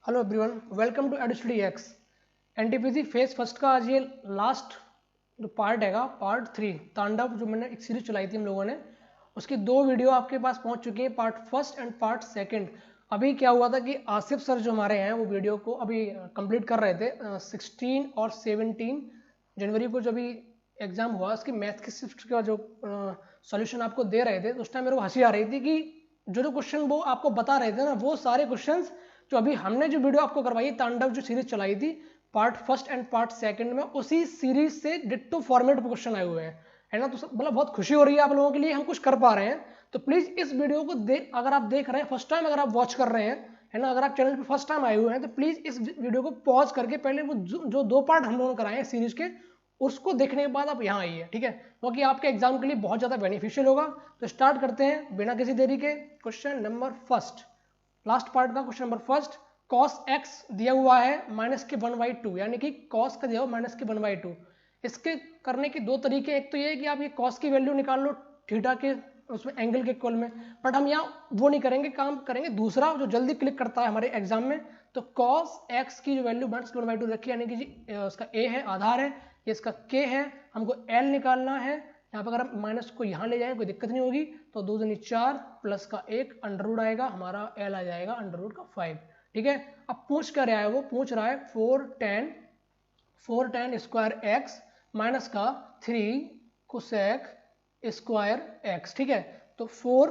Hello everyone, welcome to Edstudy X. NTPC phase first का आज ये लास्ट जो पार्ट हैगा, पार्ट 3 तांडव, जो मैंने एक सीरीज चलाई थी हम लोगों ने, उसकी 2 वीडियो आपके पास पहुंच चुकी हैं, part first and part second. अभी क्या हुआ था कि आसिफ सर जो हमारे हैं वो वीडियो को अभी कंप्लीट कर रहे थे। 16 और 17 जनवरी को जो अभी एग्जाम हुआ, उसकी मैथ की शिफ्ट का जो सॉल्यूशन आपको दे रहे थे, तो उस टाइम मेरे को हंसी आ रही थी कि जो क्वेश्चन वो आपको बता रहे थे ना, वो सारे क्वेश्चंस जो अभी हमने जो वीडियो आपको करवाई तांडव जो सीरीज चलाई थी part first and part second में, उसी सीरीज से डिट्टो फॉर्मेट पे क्वेश्चन आए हुए हैं, है ना। तो मतलब बहुत खुशी हो रही है आप लोगों के लिए, हम कुछ कर पा रहे हैं। तो प्लीज इस वीडियो को अगर आप देख रहे हैं फर्स्ट टाइम, अगर आप वॉच कर रहे हैं, है ना, अगर आप चैनल पे फर्स्ट टाइम आए हुए हैं, तो प्लीज इस वीडियो को पॉज करके पहले वो जो 2 पार्ट हम लोगों ने कराए हैं सीरीज के, उसको देखने के बाद आप यहाँ आइए, ठीक है, क्योंकि आपके एग्जाम के लिए बहुत ज्यादा बेनिफिशियल होगा। तो स्टार्ट करते हैं बिना किसी देरी के। Question number first, last part का question number first. cos x दिया हुआ है -1/2, यानी कि cos का दिया हुआ -1/2। इसके करने के 2 तरीके, एक तो ये है कि आप ये cos की वैल्यू निकाल लो थीटा के उसमें एंगल के इक्वल में, बट हम यहाँ वो नहीं करेंगे, काम करेंगे दूसरा जो जल्दी क्लिक करता है हमारे एग्जाम में। तो cos x की जो वैल्यू -1/2 रखी, यानी कि इसका a है, आधार है, ये इसका k है, हमको l निकालना है। यहाँ पर अगर हम माइनस को यहाँ ले जाएं कोई दिक्कत नहीं होगी, तो 2 दूनी 4 प्लस का 1 अंडर आएगा, हमारा l आ जाएगा अंडर का 5, ठीक है। अब पूछ कर रहा है, वो पूछ रहा है 4 tan स्क्वायर एक्स माइनस का 3 कोसेक स्क्वायर एक्स, ठीक है। तो 4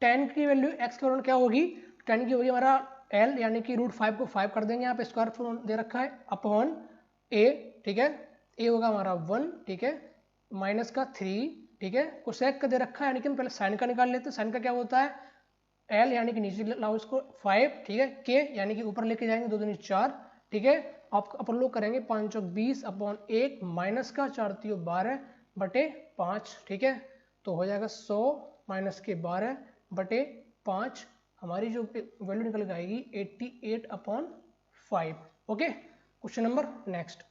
tan की वैल्यू x के बराबर क्या होगी, tan की होगी हमारा l, यानी कि √5 को 5 कर देंगे, यहाँ पे स्क्वायर दे रखा है, अपॉन a, ठीक है, a होगा हमारा 1, ठीक है, माइनस का 3, ठीक है, कोसेक का दे रखा है, यानी कि हम पहले साइन का निकाल लेते हैं। साइन का क्या होता है, L यानी कि नीचे लाओ इसको 5, ठीक है, K यानी कि ऊपर लेके जाएंगे 2 दूनी 4, ठीक है। आप अपन लोग करेंगे 5 चौक 20 अपॉन 1 माइनस का 4 तियो 12 बटे 5, ठीक है। तो हो जाएगा 100 माइनस के 12 बटे 5, हमारी जो वैल्यू निकल आएगी 88/5। Okay, question number next.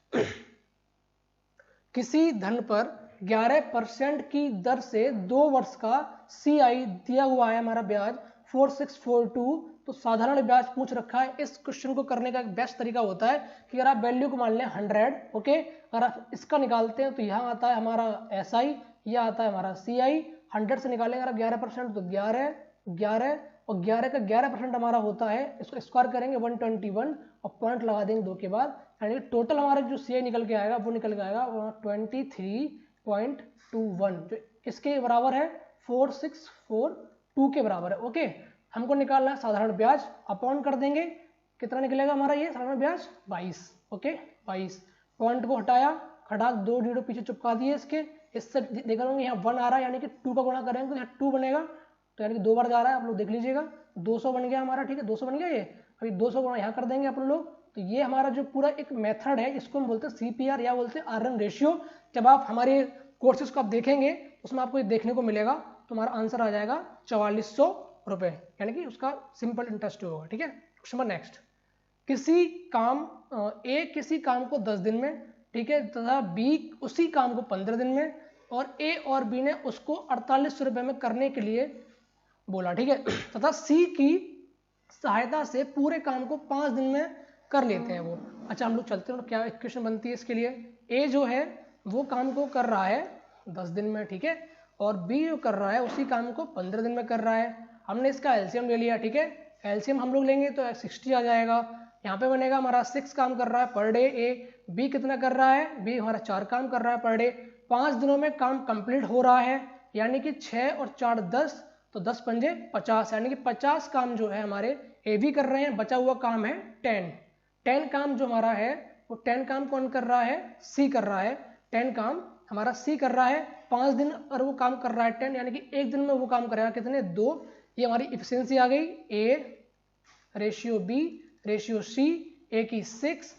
किसी धन पर 11% की दर से 2 वर्ष का CI दिया हुआ है हमारा ब्याज 4642, तो साधारण ब्याज पूछ रखा है। इस क्वेश्चन को करने का एक बेस्ट तरीका होता है कि अगर आप वैल्यू को मान लें 100, ओके, अगर आप इसका निकालते हैं तो यहाँ आता है हमारा SI, यह आता है हमारा CI। 100 से निकालेंगे अगर 11% तो 11 11 और 11 का 11% हमारा होता है, इसको स्क्वायर करेंगे 121 और पॉइंट लगा देंगे 2 के बाद, यानी टोटल हमारा जो CI निकल के आएगा वो निकल के आएगा 23.21, जो इसके बराबर है 4642 के बराबर है। ओके, हमको निकालना है साधारण ब्याज, अपॉन कर देंगे, कितना निकलेगा हमारा ये साधारण ब्याज 22, ओके 22। पॉइंट को हटाया, खटाक 2 जीरो पीछे चिपका दिए इसके, इससे देखा होंगे यहाँ 1 आ रहा है, यानी कि 2 का गुणा करेंगे तो यहाँ 2 बनेगा, तो यानी कि 2 बार जा रहा है, आप लोग देख लीजिएगा 200 बन गया हमारा, ठीक है, 200 बन गया ये। अभी 200 गुणा यहाँ कर देंगे अपन लोग, तो ये हमारा जो पूरा एक मेथड है, इसको हम बोलते हैं CPR या बोलते हैं आयरन रेशियो। जब आप हमारे कोर्सेज को आप देखेंगे उसमें आपको ये देखने को मिलेगा, तो हमारा आंसर आ जाएगा 4400 रुपए, यानी कि उसका सिंपल इंटरेस्ट होगा, ठीक है। Question number next. किसी काम A किसी काम को 10 दिन में, ठीक है, तथा B उसी काम को 15 दिन में, और A और B ने उसको 4800 रुपए में करने के लिए बोला, ठीक है, तथा C की सहायता से पूरे काम को 5 दिन में कर लेते हैं वो। अच्छा, हम लोग चलते हैं, तो क्या इक्वेशन बनती है इसके लिए, A जो है वो काम को कर रहा है 10 दिन में, ठीक है, और B जो कर रहा है उसी काम को 15 दिन में कर रहा है। हमने इसका LCM ले लिया, ठीक है, LCM हम लोग लेंगे तो 60 आ जाएगा। यहाँ पे बनेगा हमारा 6 काम कर रहा है पर डे A, B कितना कर रहा है, B हमारा 4 काम कर रहा है पर डे। 5 दिनों में काम कंप्लीट हो रहा है, यानी कि 6 और 4 10, तो 10 पंजे 50, यानी कि 50 काम जो है हमारे AB कर रहे हैं, बचा हुआ काम है 10 काम जो हमारा है वो 10 काम कौन कर रहा है, C कर रहा है। 10 काम हमारा C कर रहा है, 5 दिन और वो काम कर रहा है 10, यानी कि 1 दिन में वो काम करेगा कितने, 2। ये हमारी इफिशियंसी आ गई, A ratio B ratio C, A की 6,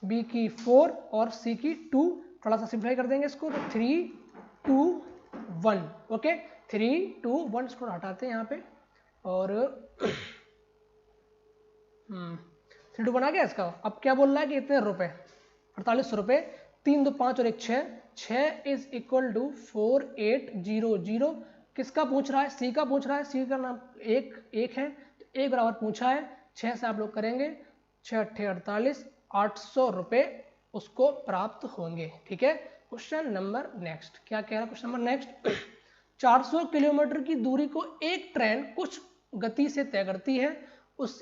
B की 4 और C की 2। थोड़ा सा सिंप्लीफाई कर देंगे इसको, तो 3 2 1, ओके, 3 2 1, इसको हटाते हैं यहाँ पे, और 3 2 बना गया इसका। अब क्या बोल रहा है कि इतने रुपए 4800 रुपए, 3 2 5 और 1 6, 6 इज इक्वल टू 4800। किसका पूछ रहा है, C का पूछ रहा है, C का नाम एक है, तो 1 बराबर पूछा है, 6 से आप लोग करेंगे 6 अट्ठे 48, 800 रुपये उसको प्राप्त होंगे। ठीक है, क्वेश्चन नंबर नेक्स्ट क्या कह रहा है? क्वेश्चन नंबर नेक्स्ट 400 किलोमीटर की दूरी को एक ट्रेन कुछ गति से तय करती है।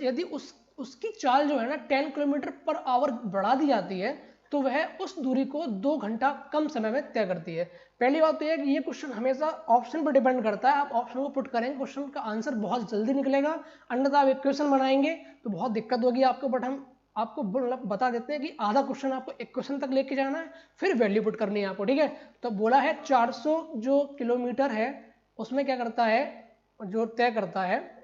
यदि उसकी चाल जो है ना 10 किलोमीटर पर आवर बढ़ा दी जाती है तो वह उस दूरी को 2 घंटा कम समय में तय करती है। पहली बात तो यह है कि ये क्वेश्चन हमेशा ऑप्शन पर डिपेंड करता है। आप ऑप्शन को पुट करेंगे क्वेश्चन का आंसर बहुत जल्दी निकलेगा, अन्यथा आप एक क्वेश्चन बनाएंगे तो बहुत दिक्कत होगी आपको। बट हम आपको बता देते हैं कि आधा क्वेश्चन आपको एक क्वेश्चन तक लेके जाना है, फिर वैल्यू पुट करनी है आपको। ठीक है, तो बोला है 400 जो किलोमीटर है उसमें क्या करता है, जो तय करता है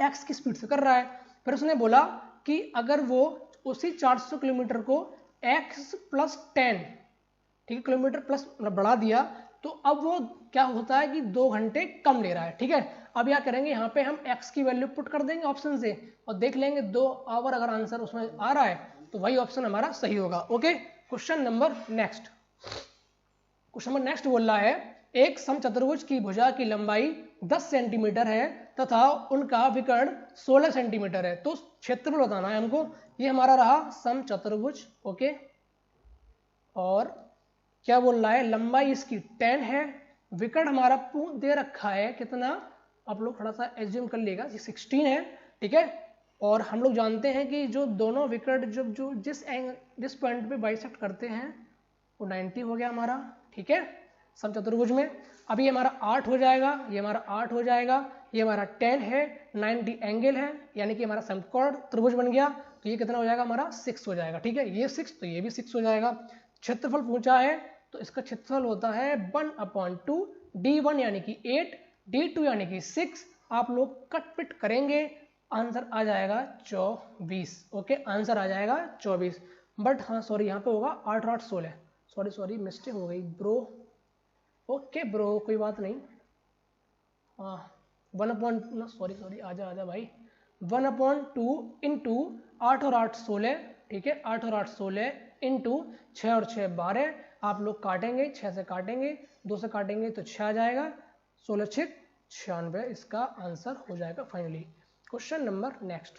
x की स्पीड से कर रहा है। फिर उसने बोला कि अगर वो उसी 400 किलोमीटर को x प्लस 10, ठीक है, किलोमीटर प्लस बढ़ा दिया तो अब वो क्या होता है कि 2 घंटे कम ले रहा है। ठीक है, अब क्या करेंगे, यहाँ पे हम x की वैल्यू पुट कर देंगे ऑप्शन से और देख लेंगे 2 आवर अगर आंसर उसमें आ रहा है तो वही ऑप्शन हमारा सही होगा। Okay, question number next. Question number next बोल रहा है एक समचतुर्भुज की भुजा की लंबाई 10 सेंटीमीटर है तथा उनका विकर्ण 16 सेंटीमीटर है। तो क्षेत्रफल बताना है हमको। ये हमारा रहा समचतुर्भुज। ओके, और क्या बोल रहा है, लंबाई इसकी 10 है, विकर्ण हमारा दे रखा है कितना, आप लोग थोड़ा सा एज्यूम कर लेगा, 16 है। ठीक है, और हम लोग जानते हैं कि जो दोनों विकर्ण जो जिस पॉइंट पे बाइसेक्ट करते हैं वो 90 हो गया हमारा। ठीक है, समचतुर्भुज में अभी हमारा 8 हो जाएगा, ये हमारा 8 हो जाएगा, ये हमारा 10 है, 90 एंगल है, यानी कि हमारा समकोण त्रिभुज बन गया। तो ये कितना हो जाएगा हमारा 6 हो जाएगा। ठीक है, ये 6 तो ये भी 6 हो जाएगा। क्षेत्रफल पूछा है तो इसका क्षेत्रफल होता है 1/2, d1 यानी कि 8, d2 यानी कि 6। आप लोग कट पिट करेंगे, आंसर आ जाएगा 24। ओके, आंसर आ जाएगा 24। बट हाँ सॉरी, यहाँ पे होगा 8 और 8 16, सॉरी मिस्टेक हो गई ब्रो। ओके ब्रो, कोई बात नहीं। हाँ 1/, सॉरी आजा भाई, 1/2 इंटू 8 और 8 16। ठीक है, 8 और 8 16 इंटू 6 और 6 12। आप लोग काटेंगे, 6 से काटेंगे, 2 से काटेंगे तो 6 आ जाएगा, 16 6 96 इसका आंसर हो जाएगा फाइनली। Question number next.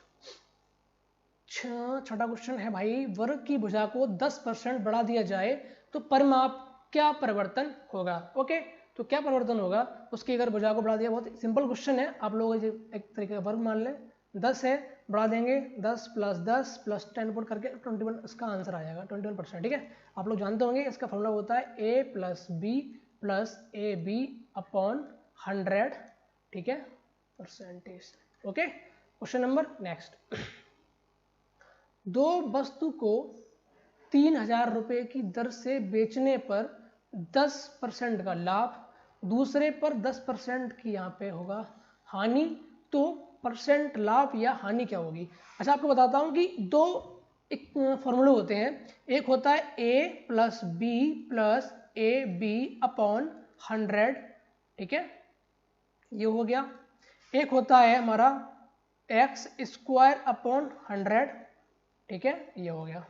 छठा क्वेश्चन है भाई, वर्ग की भुजा को 10% बढ़ा दिया जाए तो परिमाप क्या परिवर्तन होगा। ओके, तो क्या परिवर्तन होगा, उसकी अगर भुजा को बढ़ा दिया, बहुत सिंपल क्वेश्चन है, आप लोग एक तरीके का वर्ग मान लें, 10 है, बढ़ा देंगे 10 + 10 + 10 पुट करके 21, इसका आंसर आ जाएगा 21%। ठीक है, आप लोग जानते होंगे इसका फॉर्मूला होता है a + b + ab/100। ठीक है, percentage. Okay, question number next. दो वस्तु को 3000 रुपये की दर से बेचने पर 10% का लाभ, दूसरे पर 10% की यहाँ पे होगा हानि, तो परसेंट लाभ या हानि क्या होगी। अच्छा, आपको बताता हूँ कि दो एक फॉर्मूले होते हैं, एक होता है a + b + ab/100। ठीक है, ये हो गया। एक होता है हमारा x²/100। ठीक है, ये हो गया।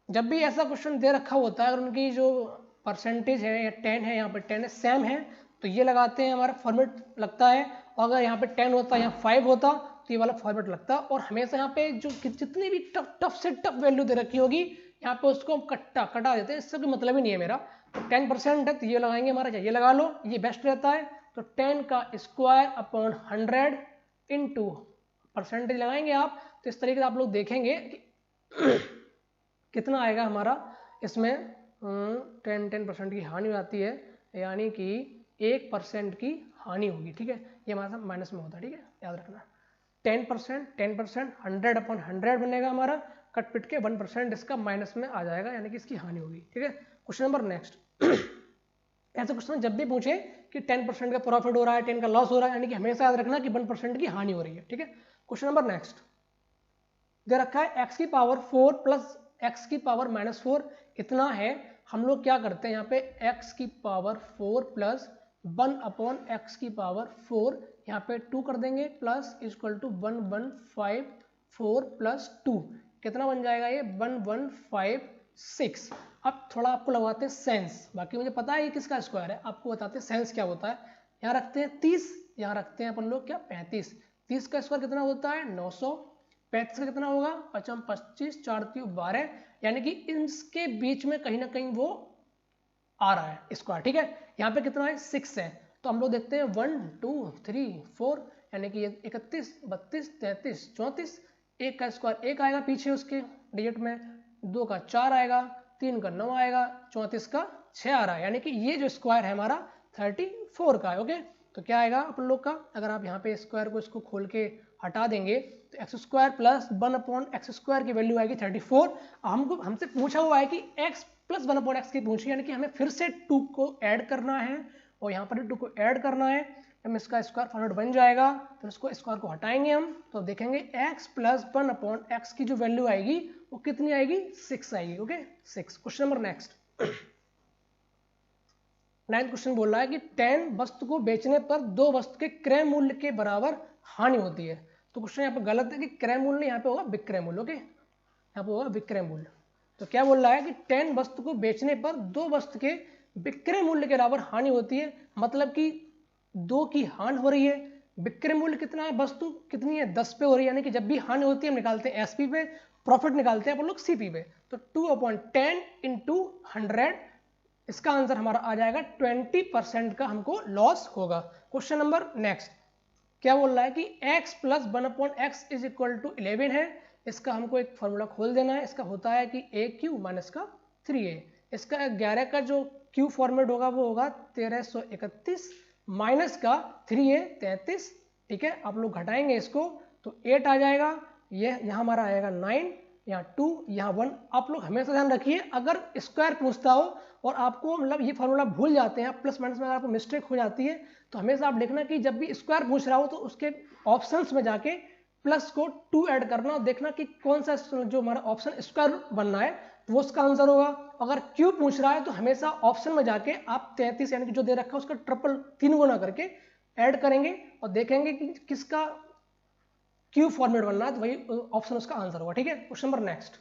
जब भी ऐसा क्वेश्चन दे रखा होता है, अगर उनकी जो परसेंटेज है या 10 है, यहाँ पे 10 है, सेम है, तो ये लगाते हैं, हमारा फॉर्मेट लगता है। और अगर यहाँ पे 10 होता है, यहाँ 5 होता तो ये वाला फॉर्मेट लगता। और हमेशा यहाँ पे जो जितनी भी टफ से टफ वैल्यू दे रखी होगी, यहाँ पे उसको हम कटा देते हैं, इससे कोई मतलब ही नहीं है मेरा। तो 10% है तो ये लगाएंगे, हमारा ये लगा लो, ये बेस्ट रहता है। तो 10 का स्क्वायर/100 इंटू परसेंटेज लगाएंगे आप, तो इस तरीके से आप लोग देखेंगे कि कितना आएगा हमारा। इसमें 10% की हानि हो जाती है, यानी कि 1% की हानि होगी। ठीक है, ये हमारा माइनस में होता है। ठीक है, याद रखना 10% 100/100 बनेगा हमारा, कट पिट के 1% इसका माइनस में आ जाएगा, यानी कि इसकी हानि होगी। ठीक है, क्वेश्चन नंबर नेक्स्ट। ऐसे क्वेश्चन जब भी पूछे कि 10% का प्रॉफिट हो रहा है, 10 का लॉस हो रहा है, यानी कि हमेशा याद रखना कि 1% की हानि हो रही है। ठीक है, क्वेश्चन नंबर नेक्स्ट दे रखा है x⁴ + x⁻⁻4 इतना है। हम लोग क्या करते हैं, यहाँ पे x⁴ + 1/x⁴, यहाँ पे 2 कर देंगे, प्लस = 1154 + 2 कितना बन जाएगा, ये 1156। अब थोड़ा आपको लगाते हैं सेंस, बाकी मुझे पता है ये किसका स्क्वायर है, आपको बताते हैं सेंस क्या होता है। यहाँ रखते हैं 30, यहाँ रखते हैं अपन लोग क्या 35। 30 का स्क्वायर कितना होता है 900, 35 का कितना होगा, 5 25 4 3 12, यानी कि इसके बीच में कहीं ना कहीं वो आ रहा है स्क्वायर। ठीक है, यहाँ पे कितना है 6 है, तो हम लोग देखते हैं 1 2 3 4, यानी कि 31 32 33 34, एक का स्क्वायर 1 आएगा पीछे उसके डिजिट में, 2 का 4 आएगा, 3 का 9 आएगा, 34 का 6 आ रहा है, यानी कि ये जो स्क्वायर है हमारा 34 का है। ओके, तो क्या आएगा अपन लोग का, अगर आप यहाँ पे स्क्वायर को इसको खोल के हटा देंगे तो x square plus 1/x square की वैल्यू आएगी 34। हमसे पूछा हुआ है कि x प्लस 1/x की पूछी, यानी कि हमें फिर से 2 को ऐड करना है और यहाँ पर 2 को ऐड करना है, हम इसका स्क्वायर फॉर्मेट बन जाएगा, फिर उसको स्क्वायर को हटाएंगे हम तो देखेंगे x प्लस 1/x की जो वैल्यू आएगी वो कितनी आएगी, 6 आएगी। Okay 6। Question number next 9th question बोल रहा है कि 10 वस्तु को बेचने पर 2 वस्तु के क्रय मूल्य के बराबर हानि होती है। तो क्वेश्चन यहाँ पे गलत है कि क्रय मूल्य, यहाँ पे होगा विक्रय मूल्य। ओके, यहाँ पे होगा विक्रय मूल्य। तो क्या बोल रहा है कि 10 वस्तु को बेचने पर 2 वस्तु के विक्रय मूल्य के बराबर हानि होती है, मतलब कि 2 की हानि हो रही है, विक्रय मूल्य कितना है, वस्तु कितनी है 10 पे हो रही है, यानी कि जब भी हानि होती है हम निकालते हैं एसपी पे, प्रॉफिट निकालते हैं अपन लोग सीपी पे। तो 2/10 × 100, इसका आंसर हमारा आ जाएगा 20% का हमको लॉस होगा। क्वेश्चन नंबर नेक्स्ट क्या बोल रहा है कि x plus 1/x is equal to 11 है, इसका हमको एक फॉर्मूला खोल देना है। इसका होता है कि AQ माइनस का 3A, इसका 11 का जो Q फॉर्मेट होगा वो होगा 1331 माइनस का 3A 33। ठीक है, आप लोग घटाएंगे इसको तो 8 आ जाएगा, ये यहाँ हमारा आएगा 9, यहाँ 2, यहाँ 1। आप लोग हमेशा ध्यान रखिए अगर स्क्वायर पूछता हो और आपको मतलब ये फॉर्मूला भूल जाते हैं, प्लस माइनस में अगर आपको मिस्टेक हो जाती है तो हमेशा आप देखना कि जब भी स्क्वायर पूछ रहा हो तो उसके ऑप्शंस में जाके प्लस को 2 ऐड करना और देखना कि कौन सा जो हमारा ऑप्शन स्क्वायर बनना है तो वो उसका आंसर होगा। अगर क्यू पूछ रहा है तो हमेशा ऑप्शन में जाके आप 33 यानी कि जो दे रखा है उसका ट्रिपल 3 गुना करके ऐड करेंगे और देखेंगे कि किसका क्यू फॉर्मेट बनना है तो वही ऑप्शन उसका आंसर होगा। ठीक है, question number next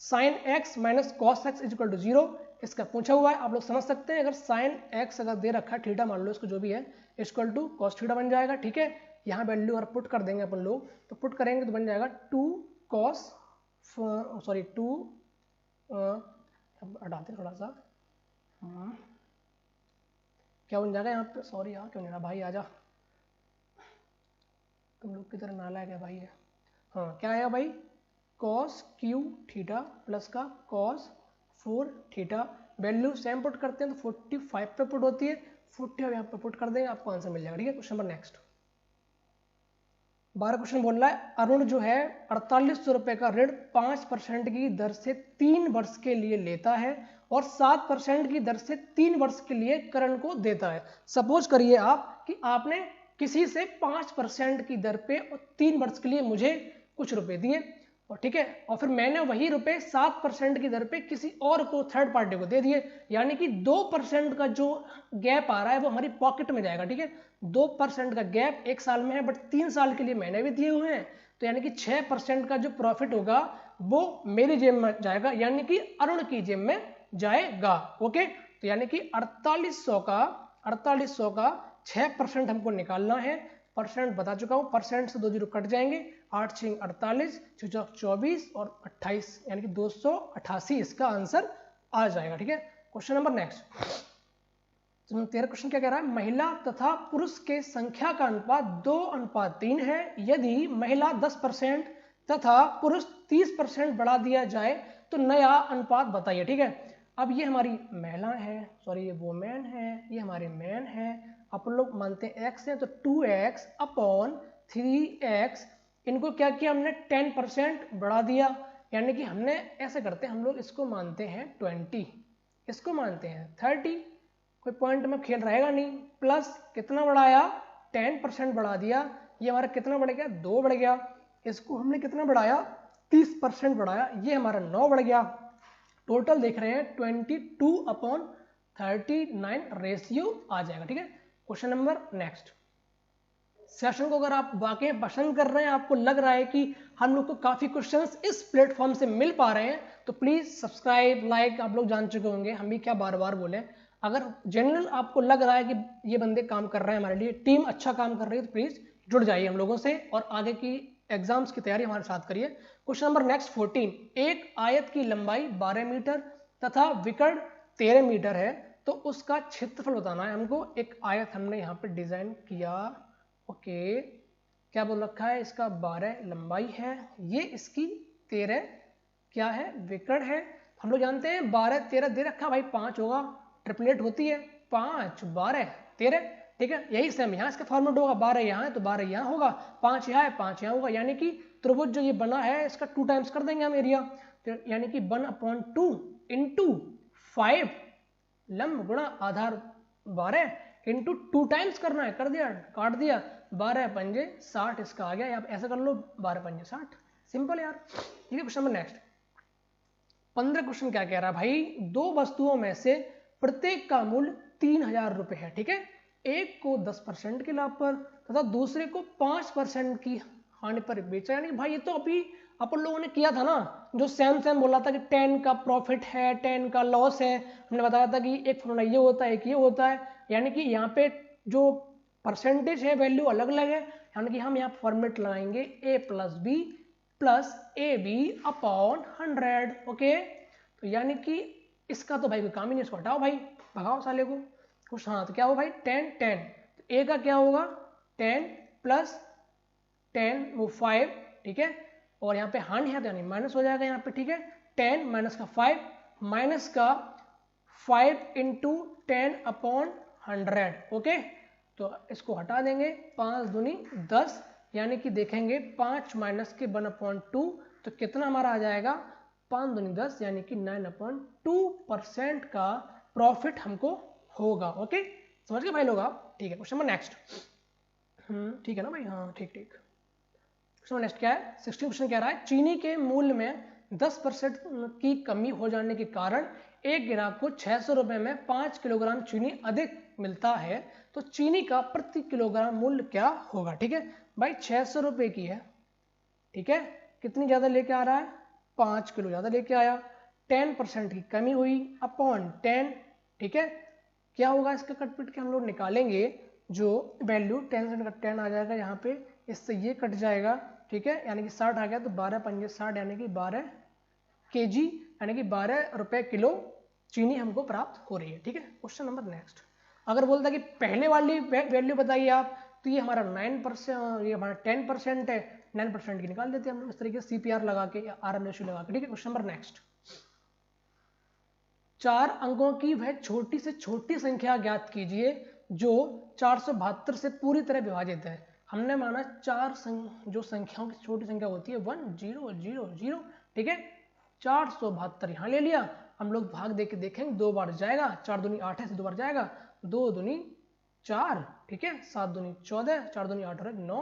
sin x minus cos x is equal to 0, इसका पूछा हुआ है। आप लोग समझ सकते हैं अगर sin x अगर दे रखा है थीटा मान लो इसको जो भी है इक्वल टू कॉस थीटा बन जाएगा। ठीक है, यहाँ वैल्यू अगर पुट कर देंगे अपन लोग तो पुट करेंगे तो बन जाएगा 2 cos सॉरी 2 हटाते थोड़ा सा क्या बन जाएगा यहाँ पे, सॉरी यार क्यों नहीं रहा भाई, आजा तुम लोग की तरह नालायक है भाई है। हाँ क्या आएगा भाई, कॉस क्यू थीटा प्लस का cos 4 theta, value same put करते हैं तो 45 पे पुट होती है, 40 यहाँ पे पुट कर देंगे आपको आंसर मिल जाएगा। ठीक है, क्वेश्चन नंबर नेक्स्ट 12 क्वेश्चन बोल रहा है अरुण जो है 4800 रुपए का ऋण 5% की दर से 3 वर्ष के लिए लेता है और 7% की दर से 3 वर्ष के लिए करण को देता है। सपोज करिए आप कि आपने किसी से 5% की दर पे और 3 वर्ष के लिए मुझे कुछ रुपए दिए और ठीक है, और फिर मैंने वही रुपए 7% की दर पे किसी और को थर्ड पार्टी को दे दिए, यानी कि 2% का जो गैप आ रहा है वो हमारी पॉकेट में जाएगा। ठीक है, 2% का गैप 1 साल में है बट 3 साल के लिए मैंने भी दिए हुए हैं, तो यानी कि 6% का जो प्रॉफिट होगा वो मेरी जेब में जाएगा, यानी कि अरुण की जेब में जाएगा। ओके, तो यानी कि 4800 का 6% हमको निकालना है। परसेंट बता चुका हूँ, परसेंट से 2 जीरो कट जाएंगे, 8 6 48 6 24 और 28 यानी कि 288 इसका आंसर आ जाएगा। ठीक है, क्वेश्चन नंबर नेक्स्ट 13 क्वेश्चन क्या कह रहा है, महिला तथा पुरुष के संख्या का अनुपात 2:3 है, यदि महिला 10% तथा पुरुष 30% बढ़ा दिया जाए तो नया अनुपात बताइए। ठीक है, अब ये हमारी महिला है, सॉरी ये वोमेन है, ये हमारे मैन है, अपन लोग मानते हैं x है तो 2x अपॉन 3x, इनको क्या किया हमने 10% बढ़ा दिया, यानी कि हमने ऐसे करते हैं हम लोग इसको मानते हैं 20, इसको मानते हैं 30, कोई पॉइंट में खेल रहेगा नहीं, प्लस कितना बढ़ाया 10% बढ़ा दिया, ये हमारा कितना बढ़ गया 2 बढ़ गया, इसको हमने कितना बढ़ाया 30% बढ़ाया, ये हमारा 9 बढ़ गया, टोटल देख रहे हैं 22/39 रेशियो आ जाएगा। ठीक है, क्वेश्चन नंबर नेक्स्ट सेशन को अगर आप वाकई पसंद कर रहे हैं, आपको लग रहा है कि हम लोग को काफी क्वेश्चंस इस प्लेटफॉर्म से मिल पा रहे हैं तो प्लीज सब्सक्राइब लाइक, आप लोग जान चुके होंगे हम भी क्या बार बार बोले, अगर जनरल आपको लग रहा है कि ये बंदे काम कर रहे हैं हमारे लिए, टीम अच्छा काम कर रही है तो प्लीज जुड़ जाइए हम लोगों से और आगे की एग्जाम्स की तैयारी हमारे साथ करिए। क्वेश्चन नंबर नेक्स्ट 14, एक आयत की लंबाई 12 मीटर तथा विकर्ण 13 मीटर है, तो उसका क्षेत्रफल बताना है हमको। एक आयत हमने यहाँ पे डिजाइन किया, ओके, क्या बोल रखा है, इसका 12 लंबाई है, ये इसकी 13 क्या है, विकर्ण है। हम लोग जानते हैं 12 13 दे रखा भाई, 5 होगा, ट्रिपलेट होती है, 5 12 13, ठीक है। यही सेम यहाँ इसका फॉर्मेट होगा, 12 यहाँ है तो 12 यहाँ होगा, 5 यहाँ है 5 यहाँ होगा, यानी कि त्रिभुज जो ये बना है इसका 2 टाइम्स कर देंगे हम एरिया, तो यानी कि 1/2 इंटू 5 लंब गुणा आधार 12 इंटू 2 टाइम्स करना है, कर दिया, काट दिया, 12 पंजे 60 इसका आ गया, आप ऐसा कर लो 12 पंजे 60, सिंपल यार। ठीक है, क्वेश्चन नंबर नेक्स्ट 15 क्वेश्चन क्या कह रहा है भाई, दो वस्तुओं में से प्रत्येक का मूल्य 3000 रुपए है, ठीक है, एक को 10% के लाभ पर तथा दूसरे को 5% की हानि पर बेचा। यानी भाई ये तो अभी अपन लोगों ने किया था ना, जो सेम बोला था कि 10 का प्रॉफिट है 10 का लॉस है, हमने बताया था कि एक फॉर्मूला ये होता है एक ये होता है, यानी कि यहाँ पे जो परसेंटेज है वैल्यू अलग अलग है, यानी कि हम यहाँ फॉर्मेट लगाएंगे a plus B plus A B upon 100, okay. तो यानी कि इसका तो भाई कोई काम ही नहीं, इसको हटाओ भाई, भगाओ साले को कुछ। हाँ तो क्या हो भाई 10 10, तो a का क्या होगा 10 प्लस 10 वो 5, ठीक है, और यहाँ पे हानि है तो यानी माइनस हो जाएगा यहाँ पे, ठीक है, 10 माइनस का 5 माइनस का 5 इंटू 10 अपॉन 100, ओके। तो इसको हटा देंगे, 5 दूनी 10, यानी कि देखेंगे 5 माइनस के 1/2 तो कितना हमारा आ जाएगा 5 दूनी 10, यानी कि 9/2% का प्रॉफिट हमको होगा, ओके। समझ गए भाई लोग आप, ठीक है। क्वेश्चन नंबर नेक्स्ट, ठीक है ना भाई, हाँ ठीक ठीक। क्वेश्चन नेक्स्ट क्या है, 16 क्वेश्चन कह रहा है, चीनी के मूल्य में 10% की कमी हो जाने के कारण एक ग्राहक को 600 रुपए में 5 किलोग्राम चीनी अधिक मिलता है, तो चीनी का प्रति किलोग्राम मूल्य क्या होगा। ठीक है भाई, 600 रुपए की है, ठीक है, कितनी ज्यादा लेके आ रहा है 5 किलो ज्यादा लेके आया, 10% की कमी हुई अपॉन 10, ठीक है, क्या होगा इसका कटपिट के हम लोग निकालेंगे, जो वैल्यू 10 से 10 आ जाएगा यहाँ पे, इससे ये कट जाएगा, ठीक है, यानी कि 60 आ गया, तो 12 पंजे 60 यानी कि 12 kg, यानी कि 12 रुपए किलो चीनी हमको प्राप्त हो रही है। ठीक है, क्वेश्चन नंबर नेक्स्ट, अगर बोलता कि पहले वाली वैल्यू बताइए आप, तो ये हमारा 9%, ये हमारा 10% है, 9% की निकाल देते हैं हम लोग इस तरीके से CPR लगा के या RM रेशियो लगा के। ठीक है, क्वेश्चन नंबर नेक्स्ट, 4 अंकों की वह छोटी से छोटी संख्या ज्ञात कीजिए जो 472 से पूरी तरह विभाजित है। हमने माना 4 जो संख्याओं की छोटी संख्या होती है 1 0 0 0, ठीक है, 472 यहाँ ले लिया, हम लोग भाग दे के देखेंगे 2 बार जाएगा, 4 दूनी 8 है, 2 बार जाएगा, 2 दूनी 4, ठीक है, 7 दूनी 14, 4 दूनी 8 और 9,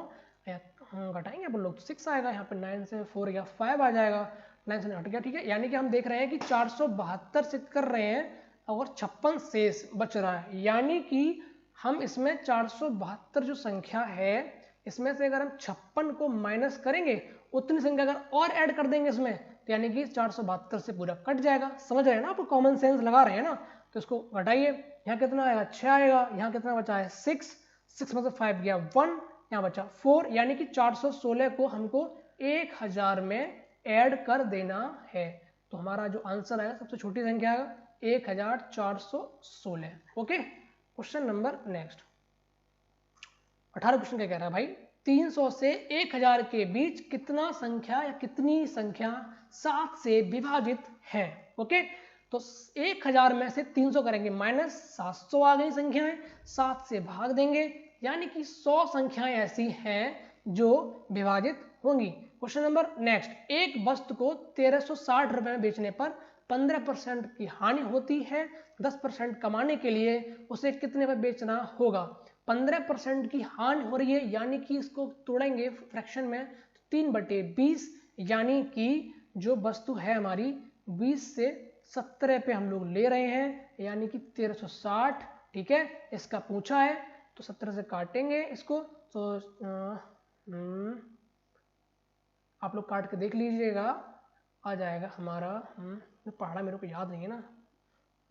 हम घटाएंगे अपन लोग तो 6 आएगा, यहाँ पे 9 से 4 गया 5 आ जाएगा, 9 से 8 गया, ठीक है, यानी कि हम देख रहे हैं कि 472 से कर रहे हैं और 56 शेष बच रहा है, यानी कि हम इसमें 472 जो संख्या है इसमें से अगर हम 56 को माइनस करेंगे, उतनी संख्या अगर और ऐड कर देंगे इसमें, तो यानी कि 472 से पूरा कट जाएगा। समझ रहे हैं ना आप, कॉमन सेंस लगा रहे हैं ना, तो इसको घटाइए, यहाँ कितना आएगा 6 आएगा, यहाँ कितना बचा है 6, 6 में से 5 गया 1, यहाँ बचा 4, यानी कि 416 को हमको 1000 में ऐड कर देना है, तो हमारा जो आंसर आएगा सबसे छोटी संख्या आएगा 1416, okay. Question number next, 18 question क्या कह रहा है भाई, 300 से 1000 के बीच कितना संख्या या कितनी संख्या 7 से विभाजित है, ओके। तो 1000 में से 300 करेंगे माइनस, 700 आ गई संख्याएं, 7 से भाग देंगे, यानी कि 100 संख्याएं ऐसी हैं जो विभाजित होंगी। क्वेश्चन नंबर नेक्स्ट, एक वस्तु को 1360 रुपए में बेचने पर 15% की हानि होती है, 10% कमाने के लिए उसे कितने पर बेचना होगा। 15% की हानि हो रही है, यानी कि इसको तोड़ेंगे फ्रैक्शन में, 3/20, यानी कि जो वस्तु है हमारी 20 से 17 पे हम लोग ले रहे हैं, यानी कि 1360, ठीक है, इसका पूछा है तो 17 से काटेंगे इसको, तो आप लोग काट के देख लीजिएगा, आ जाएगा हमारा, पढ़ा मेरे को याद नहीं है ना,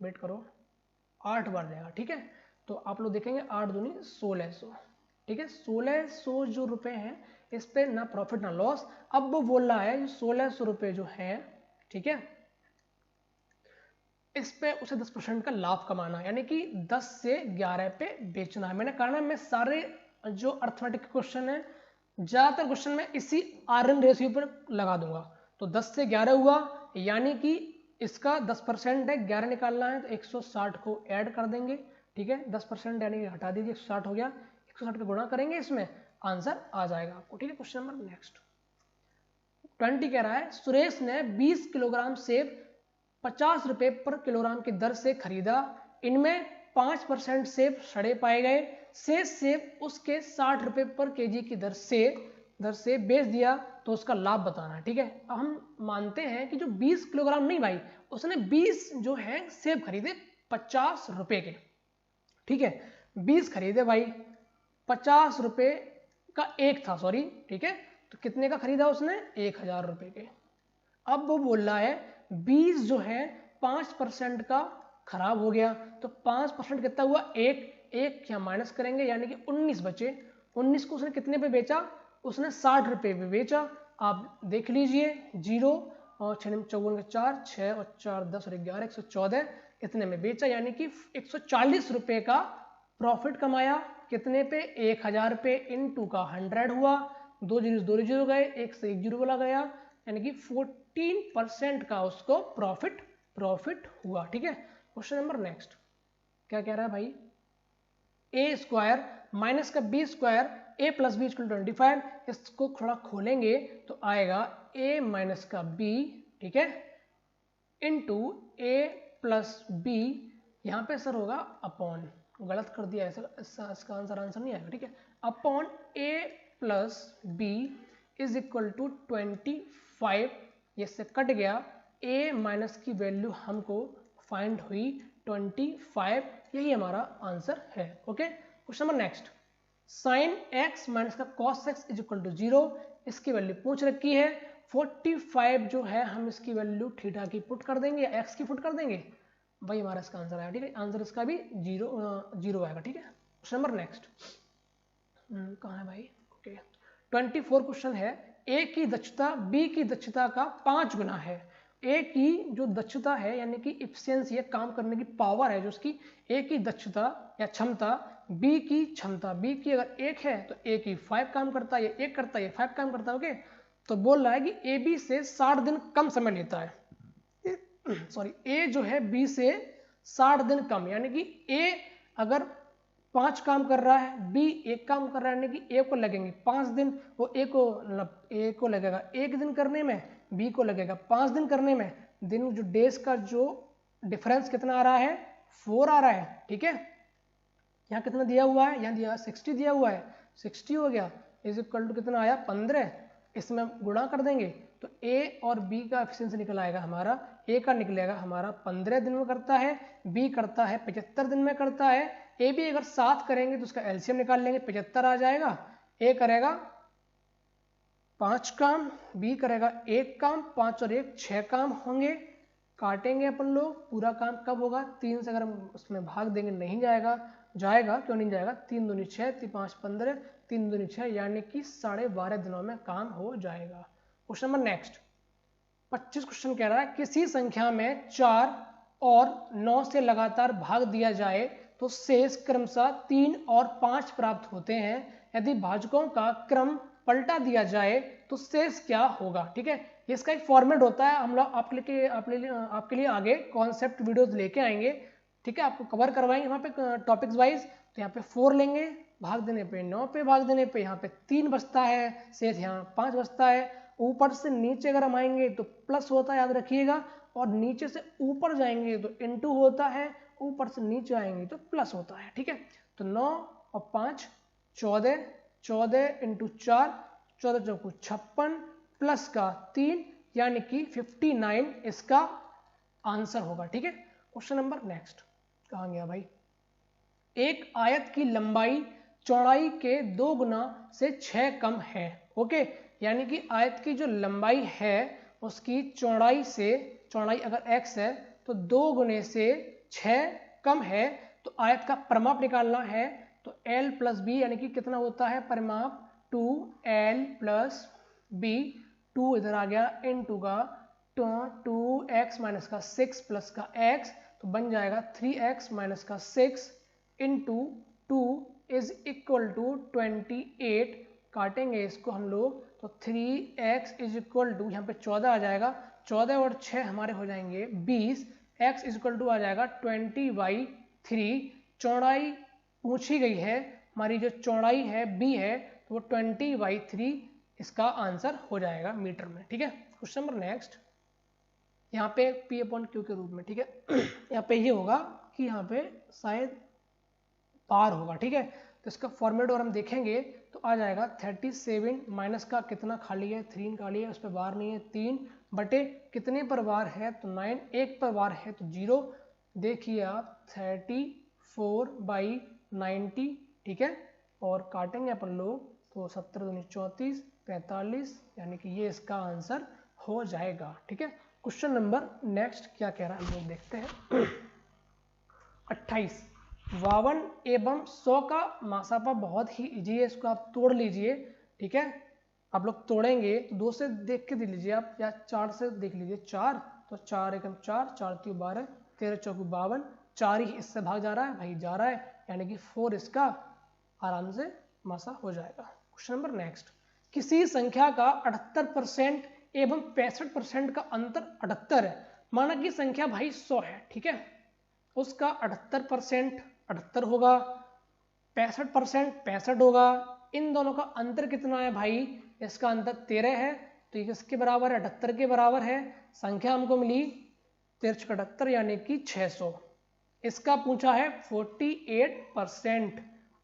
वेट करो, 8 बार जाएगा, ठीक है, तो आप लोग देखेंगे 8 दूनी 1600, ठीक है, 1600 जो रुपए हैं इस पे ना प्रॉफिट ना लॉस। अब वो बोल रहा है 1600 रुपये जो है, ठीक है, इस पे उसे 10% का लाभ कमाना, यानी कि 10 से 11 पे बेचना है। मैंने कहा ना मैं सारे जो अर्थमेटिक क्वेश्चन है ज्यादातर क्वेश्चन में इसी आरएन रेशियो पर लगा दूंगा। तो 10 से 11 हुआ, यानी कि इसका 10% है, 11 निकालना है तो 160 को ऐड कर देंगे, ठीक है, 10% यानी कि हटा दीजिए, 160 हो गया, 160 का गुणा करेंगे, इसमें आंसर आ जाएगा आपको, ठीक है। क्वेश्चन नंबर नेक्स्ट 20 कह रहा है सुरेश ने 20 किलोग्राम सेब 50 रुपए पर किलोग्राम की दर से खरीदा, इनमें 5% सेब सड़े पाए गए, शेष सेब उसके 60 रुपए पर केजी की दर से बेच दिया, तो उसका लाभ बताना है, ठीक है। अब हम मानते हैं कि जो 20 किलोग्राम नहीं भाई, उसने 20 जो है सेब खरीदे 50 रुपए के, ठीक है, 20 खरीदे भाई, 50 रुपए का एक था, सॉरी, ठीक है, तो कितने का खरीदा उसने, 1000 रुपए के। अब वो बोल रहा है 20 जो है 5% का खराब हो गया, तो 5% कितना हुआ, एक यहाँ माइनस करेंगे, यानी कि 19 बचे, 19 को उसने कितने पे बेचा, उसने 60 रुपए पे बेचा। आप देख लीजिए 0 और 6 54 के 4, 6 और 4 10 और 11 114 इतने में बेचा, यानी कि 140 रुपए का प्रॉफिट कमाया। कितने पे, 1000 रुपए इंटू का 100 हुआ, 2 जीरो गए, 1 से 1 जीरो बोला गया, यानी कि 14% का उसको प्रॉफिट हुआ, ठीक है। क्वेश्चन नंबर नेक्स्ट क्या कह रहा है भाई, ए स्क्वायर माइनस का बी स्क्वायर ए प्लस बी इक्वल 25, इसको थोड़ा खोलेंगे तो आएगा ए माइनस का बी, ठीक है, इंटू ए प्लस बी, यहाँ पे सर होगा अपॉन, गलत कर दिया है इसका आंसर नहीं आएगा, ठीक है, upon a plus b is equal to 25, ये से कट गया, a माइनस की वैल्यू हमको फाइंड हुई 25, यही हमारा आंसर है, okay. Question number next, sine x minus का cos x is equal to 0, इसकी वैल्यू पूछ रखी है, 45 जो है हम इसकी वैल्यू थीटा की पुट कर देंगे या x की पुट कर देंगे, वही हमारा इसका आंसर आएगा, ठीक है, आंसर इसका भी 0 आएगा, ठीक है। क्वेश्चन नंबर नेक्स्ट कहाँ है भाई, ओके, 24 क्वेश्चन है, ए की दक्षता बी की दक्षता का 5 गुना है। ए की जो दक्षता है यानी कि इफिशियंसी है, काम करने की पावर है जो उसकी, ए की दक्षता या क्षमता, बी की क्षमता, बी की अगर 1 है तो ए की 5 काम करता है, ये 1 करता है, ये 5 काम करता है, ओके। तो बोल रहा है कि ए बी से 60 दिन कम समय लेता है, सॉरी, ए जो है बी से 60 दिन कम, यानी कि ए अगर 5 काम कर रहा है, बी 1 काम कर रहा है, यानी कि ए को लगेंगे 5 दिन, वो ए को लगेगा 1 दिन करने में, बी को लगेगा 5 दिन करने में, दिन जो डेज का जो डिफरेंस कितना आ रहा है, 4 आ रहा है, ठीक है। यहाँ कितना दिया हुआ है, यहाँ दिया 60 दिया हुआ है, 60 हो गया, इज इक्वल टू कितना आया 15, इसमें गुणा कर देंगे तो ए और बी का एफिशिएंसी निकल आएगा हमारा, ए का निकलेगा हमारा 15 दिन में करता है, बी करता है 75 दिन में करता है, ए भी अगर 7 करेंगे तो उसका एलसीएम निकाल लेंगे, 75 आ जाएगा, ए करेगा 5 काम, बी करेगा 1 काम, 5 और 1 6 काम होंगे, काटेंगे अपन लोग, पूरा काम कब होगा, 3 से अगर हम उसमें भाग देंगे नहीं जाएगा, क्यों नहीं जाएगा, 3 दूनी 6, 5 15, 3 दूनी 6, यानी कि 12.5 दिनों में काम हो जाएगा। क्वेश्चन नंबर नेक्स्ट 25 क्वेश्चन कह रहा है किसी संख्या में 4 और 9 से लगातार भाग दिया जाए तो शेष क्रमशः 3 और 5 प्राप्त होते हैं, यदि भाजकों का क्रम पलटा दिया जाए तो शेष क्या होगा, ठीक है। इसका एक फॉर्मेट होता है, हम लोग आपके लिए आगे कॉन्सेप्ट वीडियोस लेके आएंगे, ठीक है, आपको कवर करवाएंगे वहाँ पे टॉपिक्स वाइज। तो यहाँ पे 4 लेंगे, भाग देने पे 9 पे भाग देने पे यहाँ पे 3 बचता है, शेष यहाँ 5 बचता है, ऊपर से नीचे अगर हम आएंगे तो प्लस होता है, याद रखिएगा, और नीचे से ऊपर जाएंगे तो इनटू होता है, ऊपर से नीचे आएंगे तो प्लस होता है, ठीक है। तो 9 और 5 14, 14 इंटू 4, 14 चौको 56 प्लस का 3 यानी कि 59 इसका आंसर होगा, ठीक है। क्वेश्चन नंबर नेक्स्ट कहाँ गया भाई, एक आयत की लंबाई चौड़ाई के 2 गुना से 6 कम है, ओके, यानी कि आयत की जो लंबाई है उसकी चौड़ाई अगर x है तो 2 गुने से 6 कम है, तो आयत का परिमाप निकालना है, तो l प्लस बी यानी कि कितना होता है परिमाप 2l प्लस बी, 2 इधर आ गया इनटू का 2x माइनस का 6 प्लस का x, तो बन जाएगा 3x माइनस का 6 इंटू 2 इज इक्वल टू 28। काटेंगे इसको हम लोग तो 3x इज इक्वल टू यहाँ पे 14 आ जाएगा, 14 और 6 हमारे हो जाएंगे 20, x इज इक्वल टू आ जाएगा 20/3। चौड़ाई पूछी गई है, हमारी जो चौड़ाई है b है तो वो 20/3 इसका आंसर हो जाएगा मीटर में। ठीक है, क्वेश्चन नंबर नेक्स्ट, यहाँ पे P/Q के रूप में। ठीक है, यहाँ पे ये होगा कि यहाँ पे शायद पार होगा। ठीक है, तो इसका फॉर्मेट और हम देखेंगे तो आ जाएगा 37 माइनस का कितना खाली है 3 निकाली है, उस पर बार नहीं है, 3 बटे कितने पर बार है तो 9, 1 पर बार है तो 0। देखिए आप 34/90। ठीक है, और काटेंगे अपन लोग तो 17 दूनी 34, 45, यानी कि ये इसका आंसर हो जाएगा। ठीक है, क्वेश्चन नंबर नेक्स्ट क्या कह रहा है हम लोग देखते हैं। 28, 52 एवं 100 का मासापा बहुत ही इजी है, इसको आप तोड़ लीजिए। ठीक है, आप लोग तोड़ेंगे तो 2 से देख के दे लीजिए आप, या 4 से देख लीजिए। 4 तो 4 एकम 4, 4 3 12, 13 4 52, 4 ही इससे भाग जा रहा है भाई, जा रहा है, यानी कि 4 इसका आराम से मासा हो जाएगा। क्वेश्चन नंबर नेक्स्ट, किसी संख्या का 78% एवं 65% का अंतर 78 है। माना कि संख्या भाई 100 है। ठीक है, उसका 78% 78 होगा, 65% 65 होगा। इन दोनों का अंतर कितना है भाई, इसका अंतर 13 है, तो ये किसके बराबर है 78 के बराबर है। संख्या हमको मिली 13 यानी कि 600। इसका पूछा है 48%,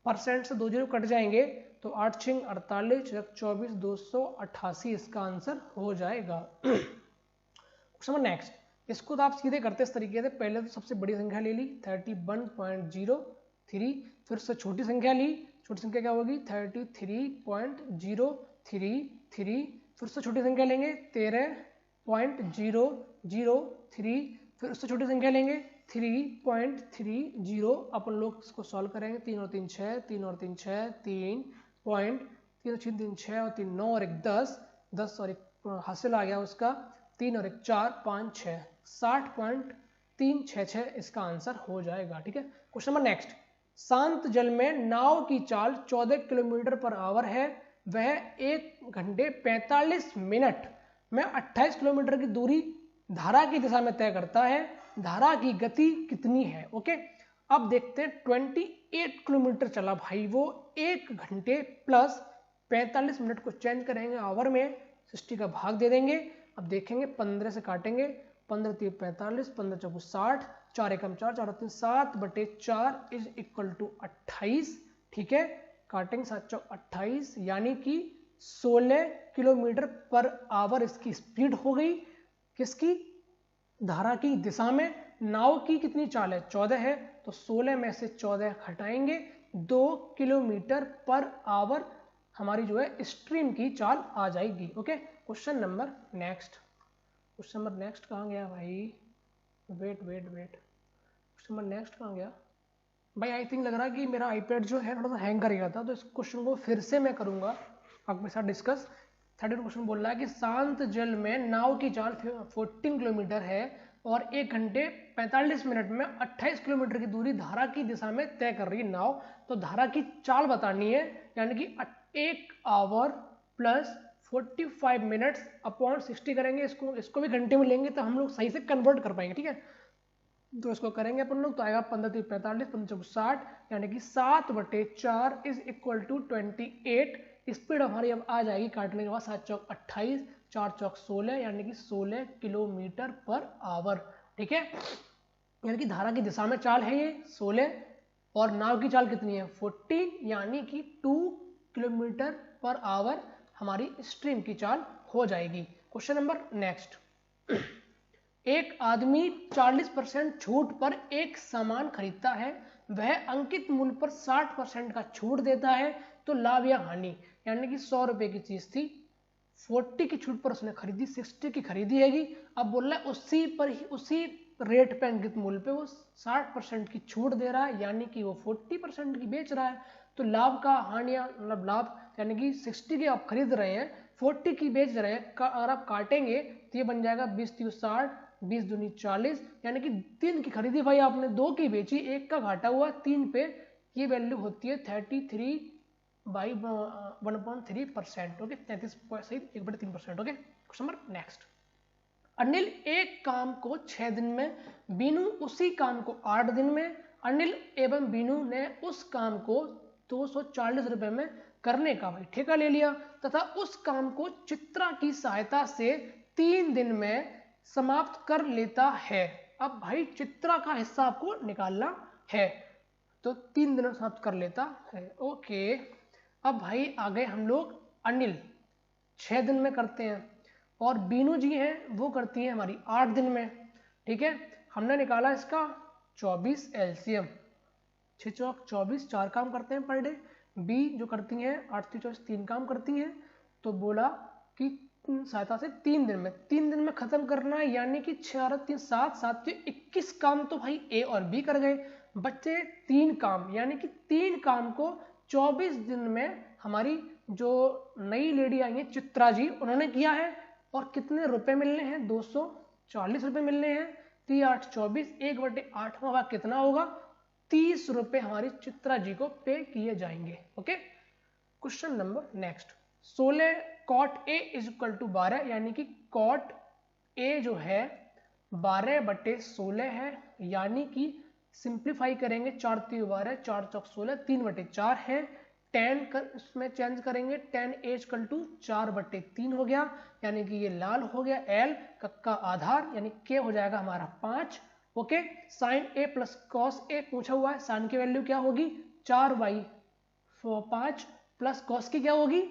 परसेंट से 2 जीरो कट जाएंगे तो 8 6 48, 24 288 इसका आंसर हो जाएगा। क्वेश्चन नेक्स्ट, इसको तो आप सीधे करते इस तरीके से, पहले तो सबसे बड़ी संख्या ले ली 31.03, फिर से छोटी संख्या ली, छोटी संख्या क्या होगी 33.033, फिर से छोटी संख्या लेंगे 13.003, फिर उससे छोटी संख्या लेंगे 3.30। अपन लोग इसको सॉल्व करेंगे, 3 और 3 6, 3 और 3 6, 3 पॉइंट 3 और 3 6 और 3 9 और 1 10, 10 और 1 हासिल आ गया उसका, 3 और 1 4 5 6, 60.366 इसका आंसर हो जाएगा। ठीक है, क्वेश्चन नंबर नेक्स्ट, शांत जल में नाव की चाल 14 किलोमीटर पर आवर है, वह 1 घंटे 45 मिनट में 28 किलोमीटर की दूरी धारा की दिशा में तय करता है, धारा की गति कितनी है। ओके, अब देखते हैं 28 किलोमीटर चला भाई वो, 1 घंटे प्लस 45 मिनट को चेंज करेंगे आवर में, 60 का भाग दे देंगे। अब देखेंगे 15 से काटेंगे, 15 3 45, 15 4 60, 4 एकम 4, 4 3 7 बटे 4 इज इक्वल टू 28। ठीक है, काटेंगे 7 4 28, यानी कि 16 किलोमीटर पर आवर इसकी स्पीड हो गई, किसकी धारा की दिशा में। नाव की कितनी चाल है 14 है, तो 16 में से 14 हटाएंगे, 2 किलोमीटर पर आवर हमारी जो है स्ट्रीम की चाल आ जाएगी। Okay, question number next, question number next कहाँ गया भाई, वेट, क्वेश्चन नंबर नेक्स्ट कहाँ गया भाई। आई थिंक लग रहा है कि मेरा आईपैड जो है थोड़ा सा हैंग कर गया था, तो इस क्वेश्चन को फिर से मैं करूंगा आपके साथ डिस्कस। 30 क्वेश्चन बोल रहा है कि शांत जल में नाव की चाल 14 किलोमीटर है और 1 घंटे 45 मिनट में 28 किलोमीटर की दूरी धारा की दिशा में तय कर रही है नाव। तो धारा की चाल बतानी है, यानी कि 1 आवर प्लस 45 मिनट्स अपॉन 60 करेंगे, इसको भी घंटे में लेंगे तो हम लोग सही से कन्वर्ट कर पाएंगे। ठीक है, तो इसको करेंगे अपन लोग, तो आएगा 15 3 45, 15 60, यानी कि 7 बटे 4 इज इक्वल टू 28। स्पीड हमारी अब आ जाएगी काटने के बाद, 7 चौक 28, 4 चौक 16, यानी कि 16 किलोमीटर पर आवर। ठीक है, यानी कि धारा की दिशा में चाल है ये 16, और नाव की चाल कितनी है 14, यानी कि 2 किलोमीटर पर आवर हमारी स्ट्रीम की चाल हो जाएगी। क्वेश्चन नंबर नेक्स्ट, एक आदमी 40% छूट पर एक सामान खरीदता है, वह अंकित मूल्य पर 60% का छूट देता है, तो लाभ या हानि। यानी कि 100 रुपए की चीज थी, 40 की छूट पर उसने खरीदी, 60 की खरीदी हैगी। अब बोल रहा है उसी पर ही, उसी रेट पे अंकित मूल्य पे वो 60% की छूट दे रहा है, यानी कि वो 40% की बेच रहा है। तो लाभ का हानि, मतलब लाभ यानी कि 60 की आप खरीद रहे हैं, 40 की बेच रहे हैं, अगर आप काटेंगे तो ये बन जाएगा 20 3 60, 20 दूनी 40, यानी कि 3 की खरीदी भाई आपने, 2 की बेची, 1 का घाटा हुआ 3 पे, ये वैल्यू होती है 33/1.3%। Okay, 33.1/3%। Okay, question number next. Anil एक काम को 6 दिन में, बीनू उसी काम को 8 दिन में, अनिल एवं बीनू ने उस काम को 240 रुपए में करने का भाई ठेका ले लिया तथा उस काम को चित्रा की सहायता से 3 दिन में समाप्त कर लेता है। अब भाई चित्रा का हिस्सा आपको निकालना है, तो 3 दिन में समाप्त कर लेता है। ओके, अब भाई आ गए हम लोग, अनिल 6 दिन में करते हैं और बीनू जी हैं वो करती हैं हमारी 8 दिन में। ठीक है, हमने निकाला इसका 24 एलसीएम, 6 चौक 24, 4 काम करते हैं पर डे। बी जो करती हैं 8 3 3 काम करती हैं, तो बोला कि सहायता से 3 दिन में, 3 दिन में खत्म करना है, यानी कि 6 और 3 7, 7 से 21 काम तो भाई ए और बी कर गए, बच्चे 3 काम, यानी कि 3 काम को 24 दिन में हमारी जो नई लेडी आई है चित्रा जी, उन्होंने किया है। और कितने रुपए मिलने हैं, 240 रुपए मिलने हैं। 3 8 24, 1/8 भाग कितना होगा, 30 रुपए हमारी चित्रा जी को पे किए जाएंगे। Okay, question number next. 16 cot A is equal to 12, यानी कि कॉट ए जो है 12/16 है, यानी कि सिंप्लीफाई करेंगे, 4 3 12, 4 चौक 16, 3/4 है। 10 कर इसमें चेंज करेंगे, 10 ए इक्वल टू 4/3 हो गया, यानी कि ये लाल हो गया। एल का आधार यानी के हो जाएगा हमारा 5। Okay, sign A plus cos A पूछा हुआ है, साइन की वैल्यू क्या होगी 4/5 प्लस कॉस की क्या होगी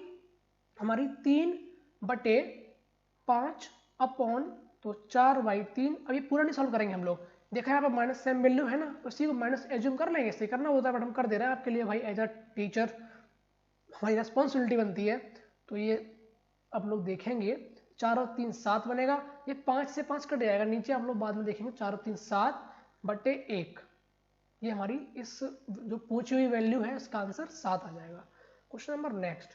हमारी 3/5 अपॉन, तो 4/3। अभी पूरा नहीं सॉल्व करेंगे हम लोग, देखा यहाँ पर माइनस सेम वैल्यू है ना, तो इसी को माइनस एज्यूम कर लेंगे, इसे करना होता है बट हम कर दे रहे हैं आपके लिए भाई, एज अ टीचर हमारी रेस्पॉन्सिबिलिटी बनती है। तो ये आप लोग देखेंगे 4 और 3 7 बनेगा, ये 5 से 5 कट जाएगा नीचे, आप लोग बाद में देखेंगे 4 और 3 7/1, ये हमारी इस जो पूछी हुई वैल्यू है इसका आंसर 7 आ जाएगा। Question number next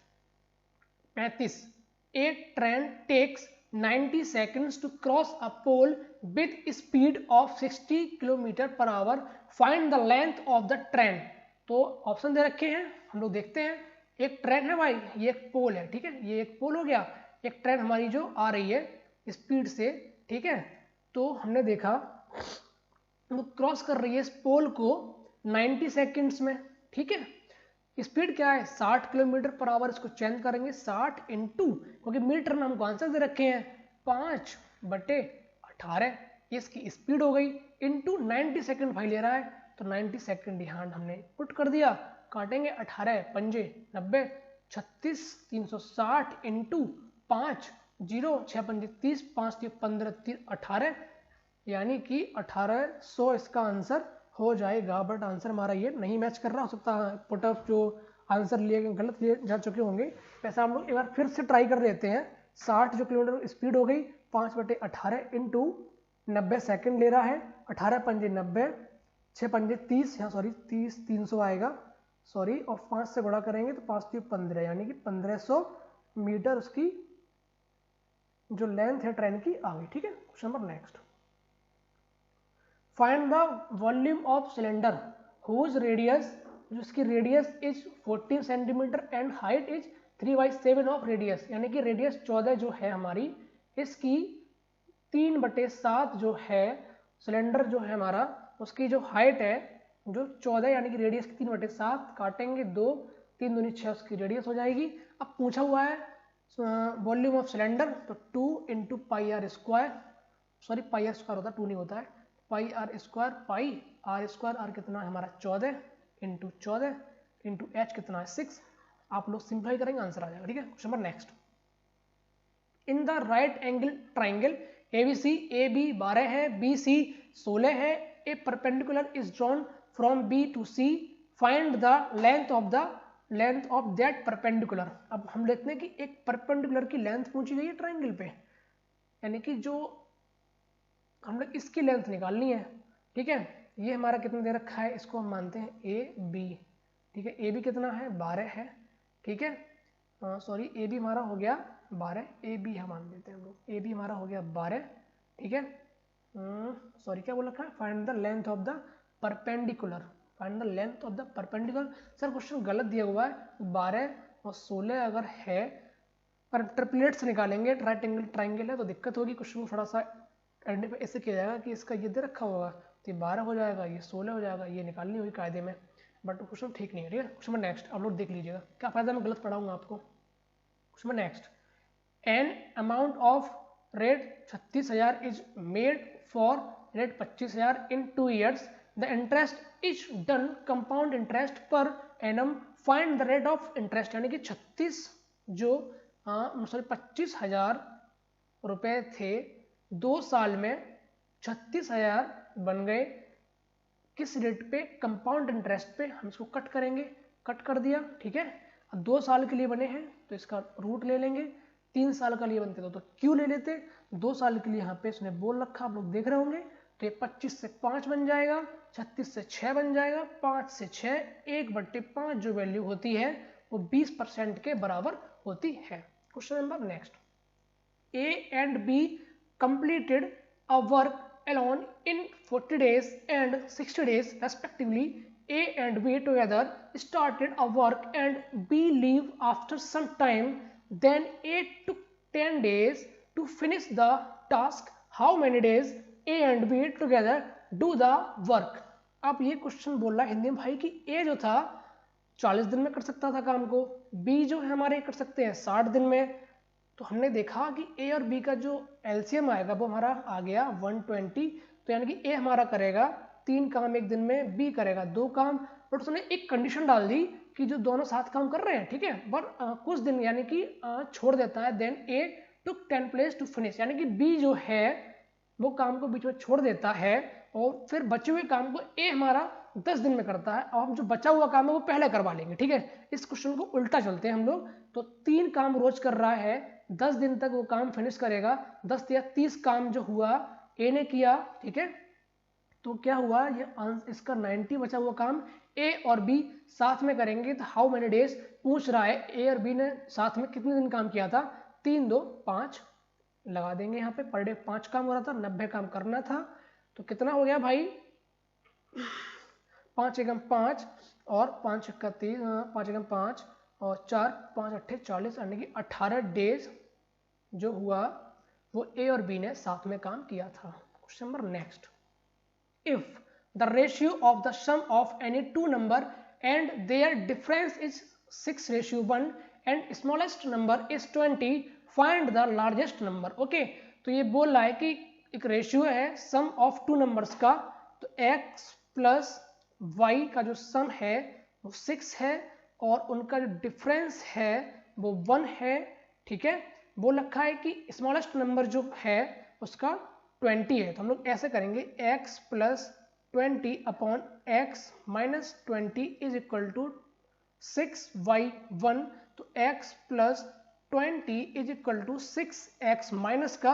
35। A train takes 90 seconds to cross a pole with speed of 60 km/h. Find the length of the train. तो ऑप्शन दे रखे हैं, हम लोग देखते हैं। एक ट्रेन है भाई, ये एक पोल है, ठीक है, ये एक पोल हो गया, एक ट्रेन हमारी जो आ रही है स्पीड से, ठीक है, तो हमने देखा वो क्रॉस कर रही है इस पोल को 90 सेकेंड्स में, ठीक है। स्पीड क्या है 60 km/h, इसको चेंज करेंगे 60 इंटू, क्योंकि मीटर में हमको आंसर दे रखे हैं 5/18, इसकी स्पीड हो गई, इंटू 90 सेकेंड भाई ले रहा है, तो 90 सेकेंड यहाँ हमने पुट कर दिया, काटेंगे 18 पंजे 90, 36 360 इंटू 5 0 6 पंजे 30, 5 3 15 3 18, यानी कि 1800 इसका आंसर हो जाएगा। बट आंसर हमारा ये नहीं मैच कर रहा, हो सकता है पुट ऑफ जो आंसर लिए गए गलत लिए जा चुके होंगे। पैसा हम लोग एक बार फिर से ट्राई कर लेते हैं। 60 जो किलोमीटर स्पीड हो गई 5/18 इंटू 90 सेकेंड ले रहा है, 18 पंजे 90, 6 पंजे 30, यहाँ सॉरी 30 300 आएगा सॉरी, और 5 से गुणा करेंगे तो 5 3 15, यानी कि 1500 मीटर उसकी जो लेंथ है ट्रेन की आ गई, ठीक है। Question number next. Find the volume of cylinder whose radius, जिसकी radius is 14 centimetre and height is 3/7 of radius, यानी कि रेडियस 14 जो है हमारी, इसकी 3/7 जो है सिलेंडर जो है हमारा, उसकी जो हाइट है जो 14 यानी कि रेडियस की 3/7, काटेंगे 2 3 दूनी 6 उसकी रेडियस हो जाएगी। अब पूछा हुआ है वॉल्यूम ऑफ सिलेंडर, तो 2 into pi r square, sorry pi r square होता है 2 नहीं होता है, pi r square, pi r square, r कितना है हमारा 14 इंटू 14 इंटू एच कितना है 6, आप लोग सिंप्लीफाई करेंगे आंसर आ जाएगा, ठीक है। Question number next. In the right angle triangle ABC AB 12 है, BC 16 है, a perpendicular is drawn from B to C, find the length of that perpendicular. अब हम देखते हैं कि एक परपेंडिकुलर की लेंथ पूछी गई है ट्राइंगल पे, यानी कि जो हम लोग इसकी लेंथ निकालनी है, ठीक है। ये हमारा कितना दे रखा है, इसको हम मानते हैं AB, ठीक है। AB कितना है 12 है, ठीक है। सॉरी ए बी हमारा हो गया 12, ए बी हम मान लेते हैं हम लोग, ए बी हमारा हो गया 12, ठीक है। सॉरी क्या बोल रखा है, find the length of the perpendicular, find the length of the perpendicular. Sir question गलत दिया हुआ है, 12 और 16 अगर है पर ट्रिपलेट्स निकालेंगे, राइट एंगल ट्राइंगल है तो दिक्कत होगी, क्वेश्चन को थोड़ा सा ऐसे किया जाएगा कि इसका ये दे रखा होगा तो ये 12 हो जाएगा, ये 16 हो जाएगा, ये निकालनी होगी कायदे में, बट क्वेश्चन ठीक नहीं है, ठीक है। क्वेश्चन नेक्स्ट आप लोग देख लीजिएगा, क्या फायदा मैं गलत पढ़ाऊंगा आपको। Question next, an amount of rate 36,000 is made for rate 25,000 in 2 years, the interest is done compound interest per annum, find the rate of interest. यानी कि 36 जो सॉरी 25,000 रुपए थे 2 साल में 36,000 बन गए, किस रेट पे, कंपाउंड इंटरेस्ट पे। हम इसको कट करेंगे, कट कर दिया, ठीक है। अब 2 साल के लिए बने हैं तो इसका रूट ले लेंगे, 3 साल के लिए बनते तो क्यों ले लेते, 2 साल के लिए यहाँ पे इसने बोल रखा, आप लोग देख रहे होंगे। तो ये 25 से 5 बन जाएगा, 36 से 6 बन जाएगा, 5 से 6, 1/5 जो वैल्यू होती है वो 20% के बराबर होती है। Question number next, A and B completed a work alone in 40 days and 60 days respectively. A and B together started a work and B leave after some time. Then A took 10 days to finish the task. How many days A and B together do the work? अब ये question बोल रहा है हिंदी में भाई कि A जो था 40 दिन में कर सकता था काम को, B जो है हमारे कर सकते हैं 60 दिन में। तो हमने देखा कि ए और बी का जो एलसीएम आएगा वो हमारा आ गया 120, तो यानी कि ए हमारा करेगा 3 काम 1 दिन में, बी करेगा 2 काम, बट उसने एक कंडीशन डाल दी कि जो दोनों 7 काम कर रहे हैं, ठीक है, पर कुछ दिन यानी कि छोड़ देता है। Then A took 10 days to finish, यानी कि बी जो है वो काम को बीच में छोड़ देता है और फिर बचे हुए काम को ए हमारा 10 दिन में करता है, और हम जो बचा हुआ काम है वो पहले करवा लेंगे, ठीक है। इस क्वेश्चन को उल्टा चलते हैं हम लोग, तो 3 काम रोज कर रहा है, 10 दिन तक वो काम फिनिश करेगा, 10 या 30 काम जो हुआ ए ने किया, ठीक है। तो क्या हुआ, ये इसका 90 बचा हुआ काम ए और बी साथ में करेंगे। तो हाउ मेनी डेज पूछ रहा है, ए और बी ने साथ में कितने दिन काम किया था, 3 2 5 लगा देंगे यहाँ पे, पर डे 5 काम हो रहा था, 90 काम करना था। तो कितना हो गया भाई, 5 एकम 5 और 5 का 3, 5 एकम 5 और 4 5 8 40, यानी कि 18 डेज जो हुआ वो ए और बी ने साथ में काम किया था। Question number next, if the ratio of the sum of any 2 number and their difference is 6:1 and smallest number is 20, find the largest number. Okay, तो ये बोल रहा है कि एक रेशियो है सम ऑफ 2 नंबर्स का, तो x प्लस y का जो सम है वो 6 है और उनका जो डिफरेंस है वो 1 है, ठीक है। बोल रखा है कि स्मॉलेस्ट नंबर जो है उसका 20 है, तो हम लोग ऐसे करेंगे x plus 20 upon x minus 20 is equal to 6y1, तो x plus 20 is equal to 6x minus का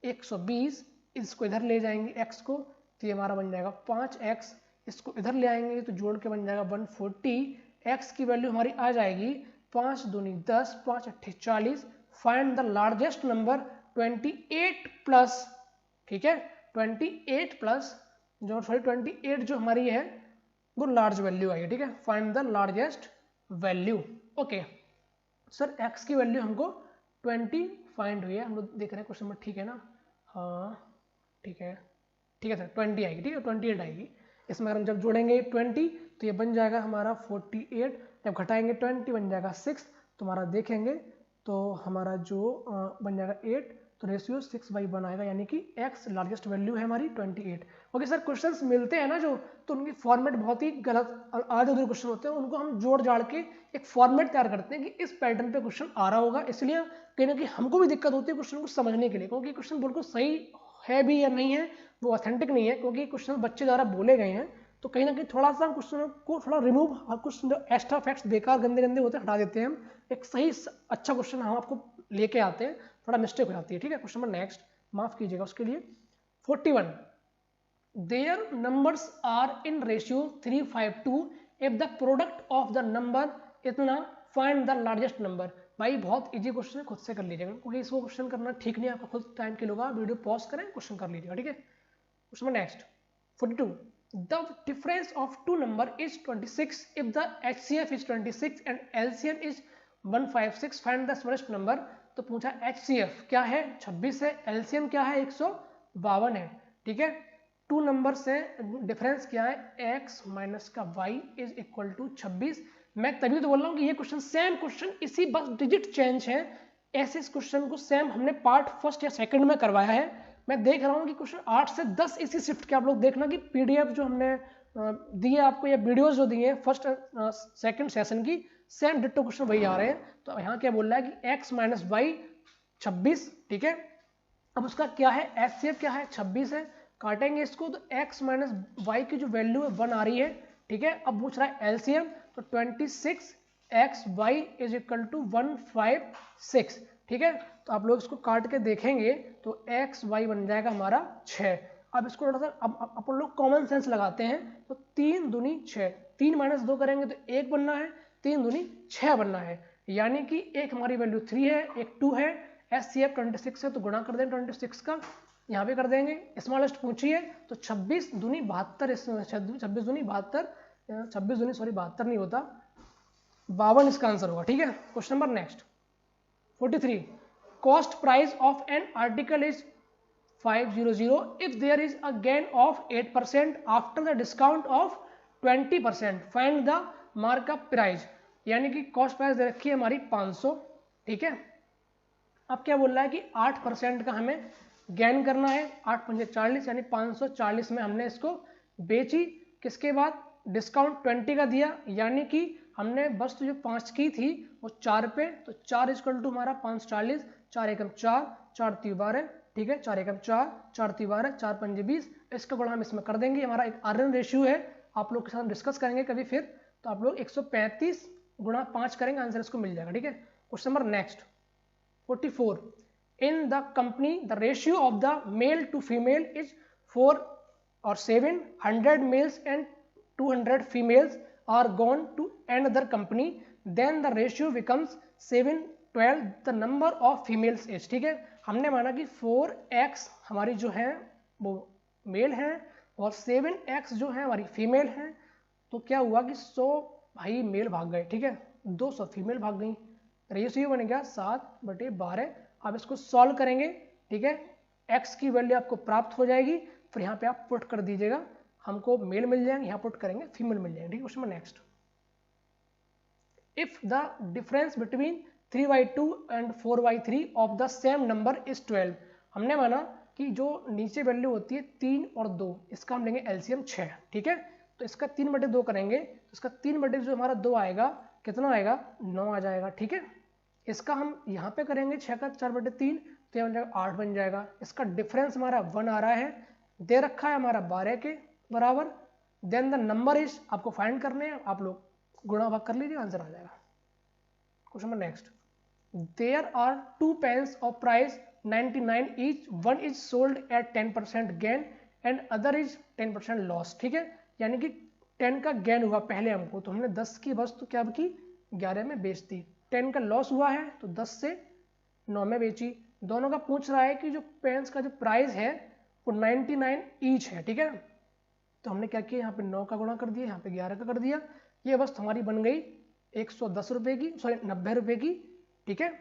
120, इसको इधर ले जाएंगे x को, तो ये हमारा बन जाएगा 5x, इसको इधर ले आएंगे तो जोड़ के बन जाएगा 140, x की वैल्यू हमारी आ जाएगी 5 दूनी 10, 5 अट्ठे 40, find the largest number 28 plus, ठीक है, 28 प्लस जो 28 जो हमारी है वो लार्ज वैल्यू आई है, ठीक है। Find the largest value. Okay sir, x की वैल्यू हमको 20 फाइंड हुई है, हम लोग देख रहे हैं क्वेश्चन नंबर, ठीक है ना, हाँ ठीक है सर 20 आएगी, ठीक है 28 आएगी। इसमें अगर हम जब जोड़ेंगे 20 तो ये बन जाएगा हमारा 48, जब घटाएंगे 20 बन जाएगा 6, तो हमारा देखेंगे तो हमारा जो बन जाएगा 8, तो रेशियो 6/1 आएगा, यानी कि x लार्जेस्ट वैल्यू है हमारी 28। ओके सर, क्वेश्चंस मिलते हैं ना जो, तो उनकी फॉर्मेट बहुत ही गलत, आधे अधूरे क्वेश्चन होते हैं, उनको हम जोड़ जाड़ के एक फॉर्मेट तैयार करते हैं कि इस पैटर्न पे क्वेश्चन आ रहा होगा, इसलिए कहीं ना कहीं हमको भी दिक्कत होती है क्वेश्चन को समझने के लिए, क्योंकि क्वेश्चन बिल्कुल सही है भी या नहीं है, वो ऑथेंटिक नहीं है, क्योंकि क्वेश्चन बच्चे द्वारा बोले गए हैं, तो कहीं ना कहीं थोड़ा सा क्वेश्चन को थोड़ा रिमूव, कुछ जो एक्स्ट्रा फैक्ट्स बेकार गंदे गंदे होते हैं हटा देते हैं हम, एक सही अच्छा क्वेश्चन हम आपको लेके आते हैं, थोड़ा मिस्टेक हो जाती है, ठीक है। क्वेश्चन नंबर नेक्स्ट, माफ कीजिएगा उसके लिए, 41, their numbers are in ratio 3:5 if the product of the number इतना, फाइंड द लार्जेस्ट नंबर। भाई बहुत इजी क्वेश्चन है, खुद से कर लीजिएगा, क्योंकि इसको क्वेश्चन करना ठीक नहीं है, आपका खुद टाइम किल होगा, वीडियो पॉज करें क्वेश्चन कर लीजिएगा, ठीक है। Question next 42, the difference of two number is 26 if the HCF is 26 and LCM is 156, find the smallest number. तो पूछा HCF क्या है 26 है, LCM क्या है 152 है, ठीक है। टू नंबर से डिफरेंस क्या है x माइनस का y इज इक्वल टू 26। मैं तभी तो बोल रहा हूँ कि ये क्वेश्चन सेम क्वेश्चन, इसी बस डिजिट चेंज है। ऐसे इस क्वेश्चन को सेम हमने पार्ट फर्स्ट या सेकंड में करवाया है। मैं देख रहा हूँ कि क्वेश्चन 8 से 10 इसी शिफ्ट के आप लोग देखना कि PDF जो हमने दिए आपको या वीडियोस जो दिए फर्स्ट सेकंड सेशन की, सेम डिट्टो क्वेश्चन वही आ रहे हैं। तो यहाँ क्या बोल रहा है कि x माइनस वाई 26, ठीक है। अब उसका क्या है HCF क्या है 26 है, काटेंगे इसको तो x माइनस वाई की जो वैल्यू है 1 आ रही है, ठीक है। अब पूछ रहा है LCM, तो 26xy इज इक्वल टू 156, ठीक है। तो आप लोग इसको काट के देखेंगे तो xy बन जाएगा हमारा 6। अब इसको थोड़ा सा अब अपन लोग कॉमन सेंस लगाते हैं, तो 3 दूनी 6, 3 माइनस 2 करेंगे तो 1 बनना है, 3 दूनी 6 बनना है, यानी कि एक हमारी वैल्यू 3 है, एक 2 है। HCF 26 है तो गुणा कर देंगे 26 का, यहाँ पे कर देंगे। स्मॉलेस्ट पूछिए तो 26 दूनी 72, 26 दूनी 72, 26 दूनी सॉरी 72 नहीं होता, 52 इसका आंसर होगा, ठीक है। Question number next 43, cost price of an article is 500 if there is a gain of 8% after the discount of 20%, find the markup price. यानी कि कॉस्ट प्राइस दे रखी है हमारी 500, ठीक है। अब क्या बोल रहा है कि 8% का हमें गेन करना है, 8 पंजे 40 यानी 540 में हमने इसको बेची, किसके बाद डिस्काउंट 20 का दिया, यानी कि हमने वस्तु जो 5 की थी वो 4 पे, तो 4 इक्वल टू हमारा 540, 4 एकम 4, 4 ती 12, ठीक है, 4 एकम 4, 4 ती 12, 4 पंजे 20, इसका गुणा हम इसमें कर देंगे। हमारा एक आर्यन रेशियो है, आप लोग के साथ डिस्कस करेंगे कभी फिर, तो आप लोग 135 गुणा 5 करेंगे, आंसर इसको मिल जाएगा, ठीक है। Question number next 44, in the company the ratio of the male to female is 4 or 7, 100 males and 200 females are gone to another company, then the ratio becomes 7:12, the number of females is, ठीक है। हमने माना कि 4x हमारी जो है वो mail है और 7x जो है हमारी फीमेल है, तो क्या हुआ कि 100 भाई मेल भाग गए, ठीक है, 200 फीमेल भाग गई, रेशियो बन गया 7/12। आप इसको सॉल्व करेंगे, ठीक है, x की वैल्यू आपको प्राप्त हो जाएगी, फिर यहाँ पे आप पुट कर दीजिएगा, हमको मेल मिल जाएंगे, यहाँ पुट करेंगे फीमेल मिल जाएंगे, ठीक है। Question next, if the difference between 3/2 and 4/3 of the same number is 12, हमने माना कि जो नीचे वैल्यू होती है 3 और 2, इसका हम लेंगे LCM 6, ठीक है। तो इसका 3/2 करेंगे तो इसका 3/2 जो हमारा 2 आएगा कितना आएगा 9 आ जाएगा, ठीक है। इसका हम यहाँ पे करेंगे 6 का 4/3 तो यह बन जाएगा 8 बन जाएगा। इसका डिफरेंस हमारा 1 आ रहा है, दे रखा है हमारा 12 के बराबर, देन द नंबर इज आपको फाइंड करने हैं, आप लोग गुणा भाग कर लीजिए, आंसर आ जाएगा। Question number next, there are 2 pens of price 99 each, one is sold at 10% gain and other is 10% loss, ठीक है। यानी कि 10 का गेन हुआ पहले हमको, तो हमने 10 की वस्तु क्या की 11 में बेच दी, 10 का लॉस हुआ है तो 10 से 9 में बेची। दोनों का पूछ रहा है कि जो पेन्स का जो प्राइस है वो 99 ईच है, ठीक है। तो हमने क्या किया, यहाँ पे 9 का गुणा कर दिया, यहाँ पे 11 का कर दिया, ये वस्तु हमारी बन गई 110 रुपये की, सॉरी 90 रुपये की, ठीक है।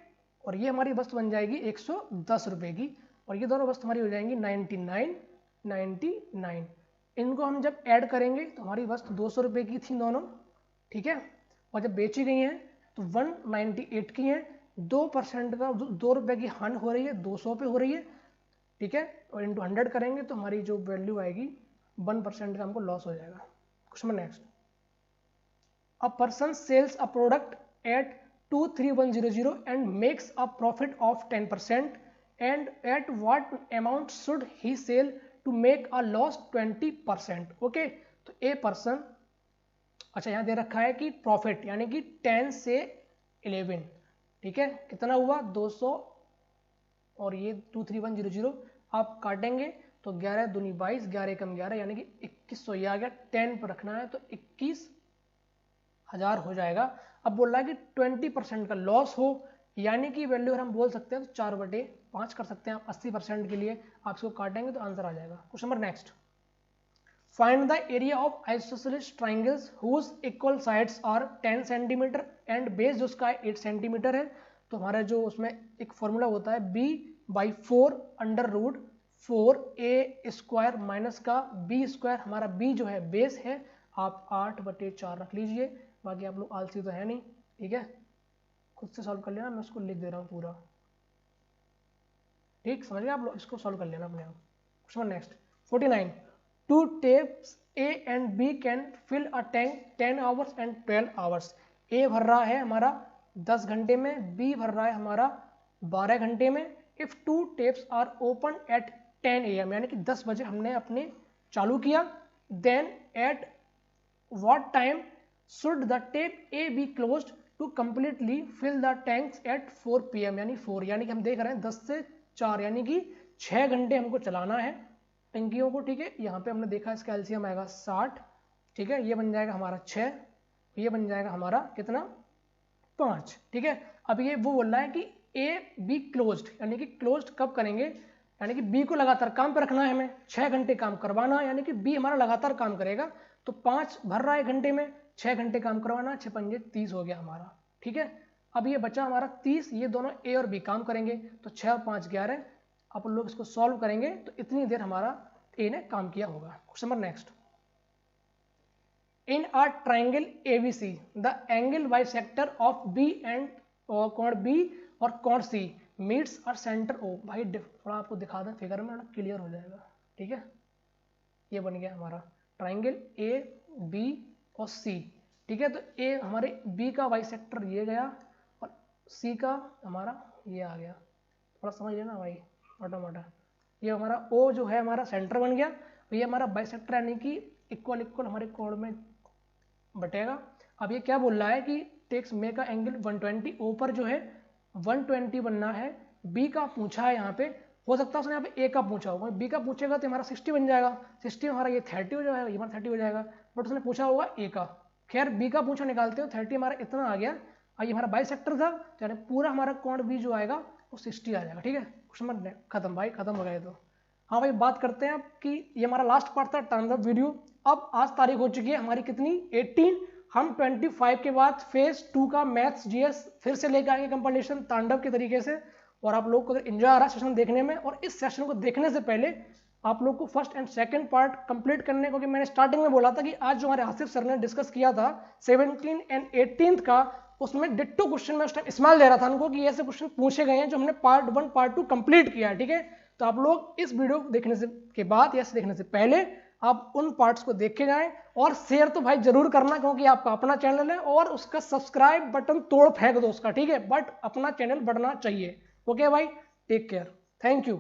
और ये हमारी वस्तु बन जाएगी 110 रुपये की, और ये दोनों वस्तु हमारी हो जाएंगी 99। इनको हम जब ऐड करेंगे तो हमारी वस्तु 200 रुपये की थी दोनों, ठीक है, और जब बेची गई हैं तो 198 की हैं, 2% का 2 रुपये की हानि हो रही है, 200 पे हो रही है, ठीक है। और इंटू 100 करेंगे तो हमारी जो वैल्यू आएगी 1% का हमको लॉस हो जाएगा। Question next, a person sells a product at 23100 and makes a profit of 10%, and at what amount should he sell to make a loss 20%, okay. तो ए पर्सन, अच्छा यहाँ दे रखा है कि प्रॉफिट यानी कि 10 से 11, ठीक है, कितना हुआ 200 और ये 23100 आप काटेंगे तो 11 दूनी 22, 11 एकम 11 यानी कि 2100 ये आ गया, 10 पर रखना है तो 21,000 हो जाएगा। अब बोल रहा है कि 20% का लॉस हो, यानी कि वैल्यू हम बोल सकते हैं तो 4/5 कर सकते हैं आप 80% के लिए। आप इसको काटेंगे तो आंसर आ जाएगा। Question number next, find the area of isosceles triangles whose equal sides are 10 centimetre and base जो उसका 8 सेंटीमीटर है। तो हमारा जो उसमें एक फॉर्मूला होता है b/4 √4a² माइनस का b²। हमारा b जो है बेस है, आप 8/4 रख लीजिए। बाकी आप लोग आलसी तो है नहीं, ठीक है, खुद से सॉल्व कर लेना, मैं उसको लिख दे रहा हूँ पूरा, ठीक, समझ गए आप लोग, इसको सॉल्व कर लेना अपने आप। Question next 49, 2 taps A and B can fill a tank 10 hours and 12 hours। A भर रहा है हमारा 10 घंटे में, B भर रहा है हमारा 12 घंटे में। If 2 taps are open at 10 AM, यानी कि 10 बजे हमने अपने चालू किया, then at what time should the tap A be closed to completely fill the tanks at 4 PM, यानी 4, यानी कि हम देख रहे हैं 10 से 4 यानी कि 6 घंटे हमको चलाना है टंकियों को, ठीक है। यहाँ पे हमने देखा इसका एलसीएम आएगा 60, ठीक है, ये बन जाएगा हमारा 6, ये बन जाएगा हमारा कितना 5, ठीक है। अब ये वो बोल रहा है कि ए बी क्लोज्ड, यानी कि क्लोज्ड कब करेंगे, यानी कि बी को लगातार काम पे रखना है हमें, 6 घंटे काम करवाना, यानी कि बी हमारा लगातार काम करेगा। तो 5 भर रहा है घंटे में, 6 घंटे काम करवाना, 6 पंजे 30 हो गया हमारा, ठीक है। अब ये बचा हमारा 30, ये दोनों ए और बी काम करेंगे, तो 6 और 5 11। आप लोग इसको सॉल्व करेंगे तो इतनी देर हमारा ए ने काम किया होगा। Question number next, in a triangle ABC the angle bisector of B and कोण बी और कोण सी मीट्स और सेंटर ओ। भाई थोड़ा आपको दिखा दें फिगर में, क्लियर हो जाएगा, ठीक है। ये बन गया हमारा ट्राइंगल ए बी और सी, ठीक है। तो ए हमारे बी का बाइसेक्टर ये गया और सी का हमारा ये आ गया, थोड़ा समझ लेना भाई मोटा मोटा। ये हमारा ओ जो है हमारा सेंटर बन गया, ये हमारा बाइसेक्टर यानी कि इक्वल इक्वल हमारे कोण में बटेगा। अब ये क्या बोल रहा है कि टेक्स मे का एंगल 120, ओ पर जो है 120 बनना है। बी का पूछा है, यहाँ पे हो सकता है उसने यहाँ पे ए का पूछा होगा, बी का पूछेगा तो हमारा 60 बन जाएगा, 60 हमारा ये 30 हो जाएगा, ये हमारा 30 हो जाएगा, बट उसने पूछा होगा ए का। खैर बी का पूछा निकालते हो, 30 हमारा इतना आ गया, और ये हमारा बाइसेक्टर था, यानी पूरा हमारा कोण बी जो आएगा वो 60 आ जाएगा, ठीक है। क्वेश्चन खत्म भाई, खत्म हो गया तो। हाँ भाई, बात करते हैं अब कि ये हमारा लास्ट पार्ट था टर्न अप वीडियो। अब आज तारीख हो चुकी है हमारी कितनी 18, हम 25 के बाद फेज 2 का मैथ्स जीएस फिर से लेकर आएंगे कंपटीशन तांडव के तरीके से। और आप लोग को अगर एंजॉय आ रहा है सेशन देखने में, और इस सेशन को देखने से पहले आप लोग को first and second part complete करने को, कि मैंने स्टार्टिंग में बोला था कि आज जो हमारे आसिफ सर ने डिस्कस किया था 17 एंड 18 का, उसमें डिट्टो क्वेश्चन में उस टाइम इस्तेमाल दे रहा था उनको कि ऐसे क्वेश्चन पूछे गए हैं जो हमने पार्ट 1 पार्ट 2 कंप्लीट किया है, ठीक है। तो आप लोग इस वीडियो देखने से के बाद या देखने से पहले आप उन पार्ट्स को देख के जाएं, और शेयर तो भाई जरूर करना, क्योंकि आपका अपना चैनल है, और उसका सब्सक्राइब बटन तोड़ फेंक दो उसका, ठीक है, बट अपना चैनल बढ़ना चाहिए। ओके भाई, टेक केयर, थैंक यू।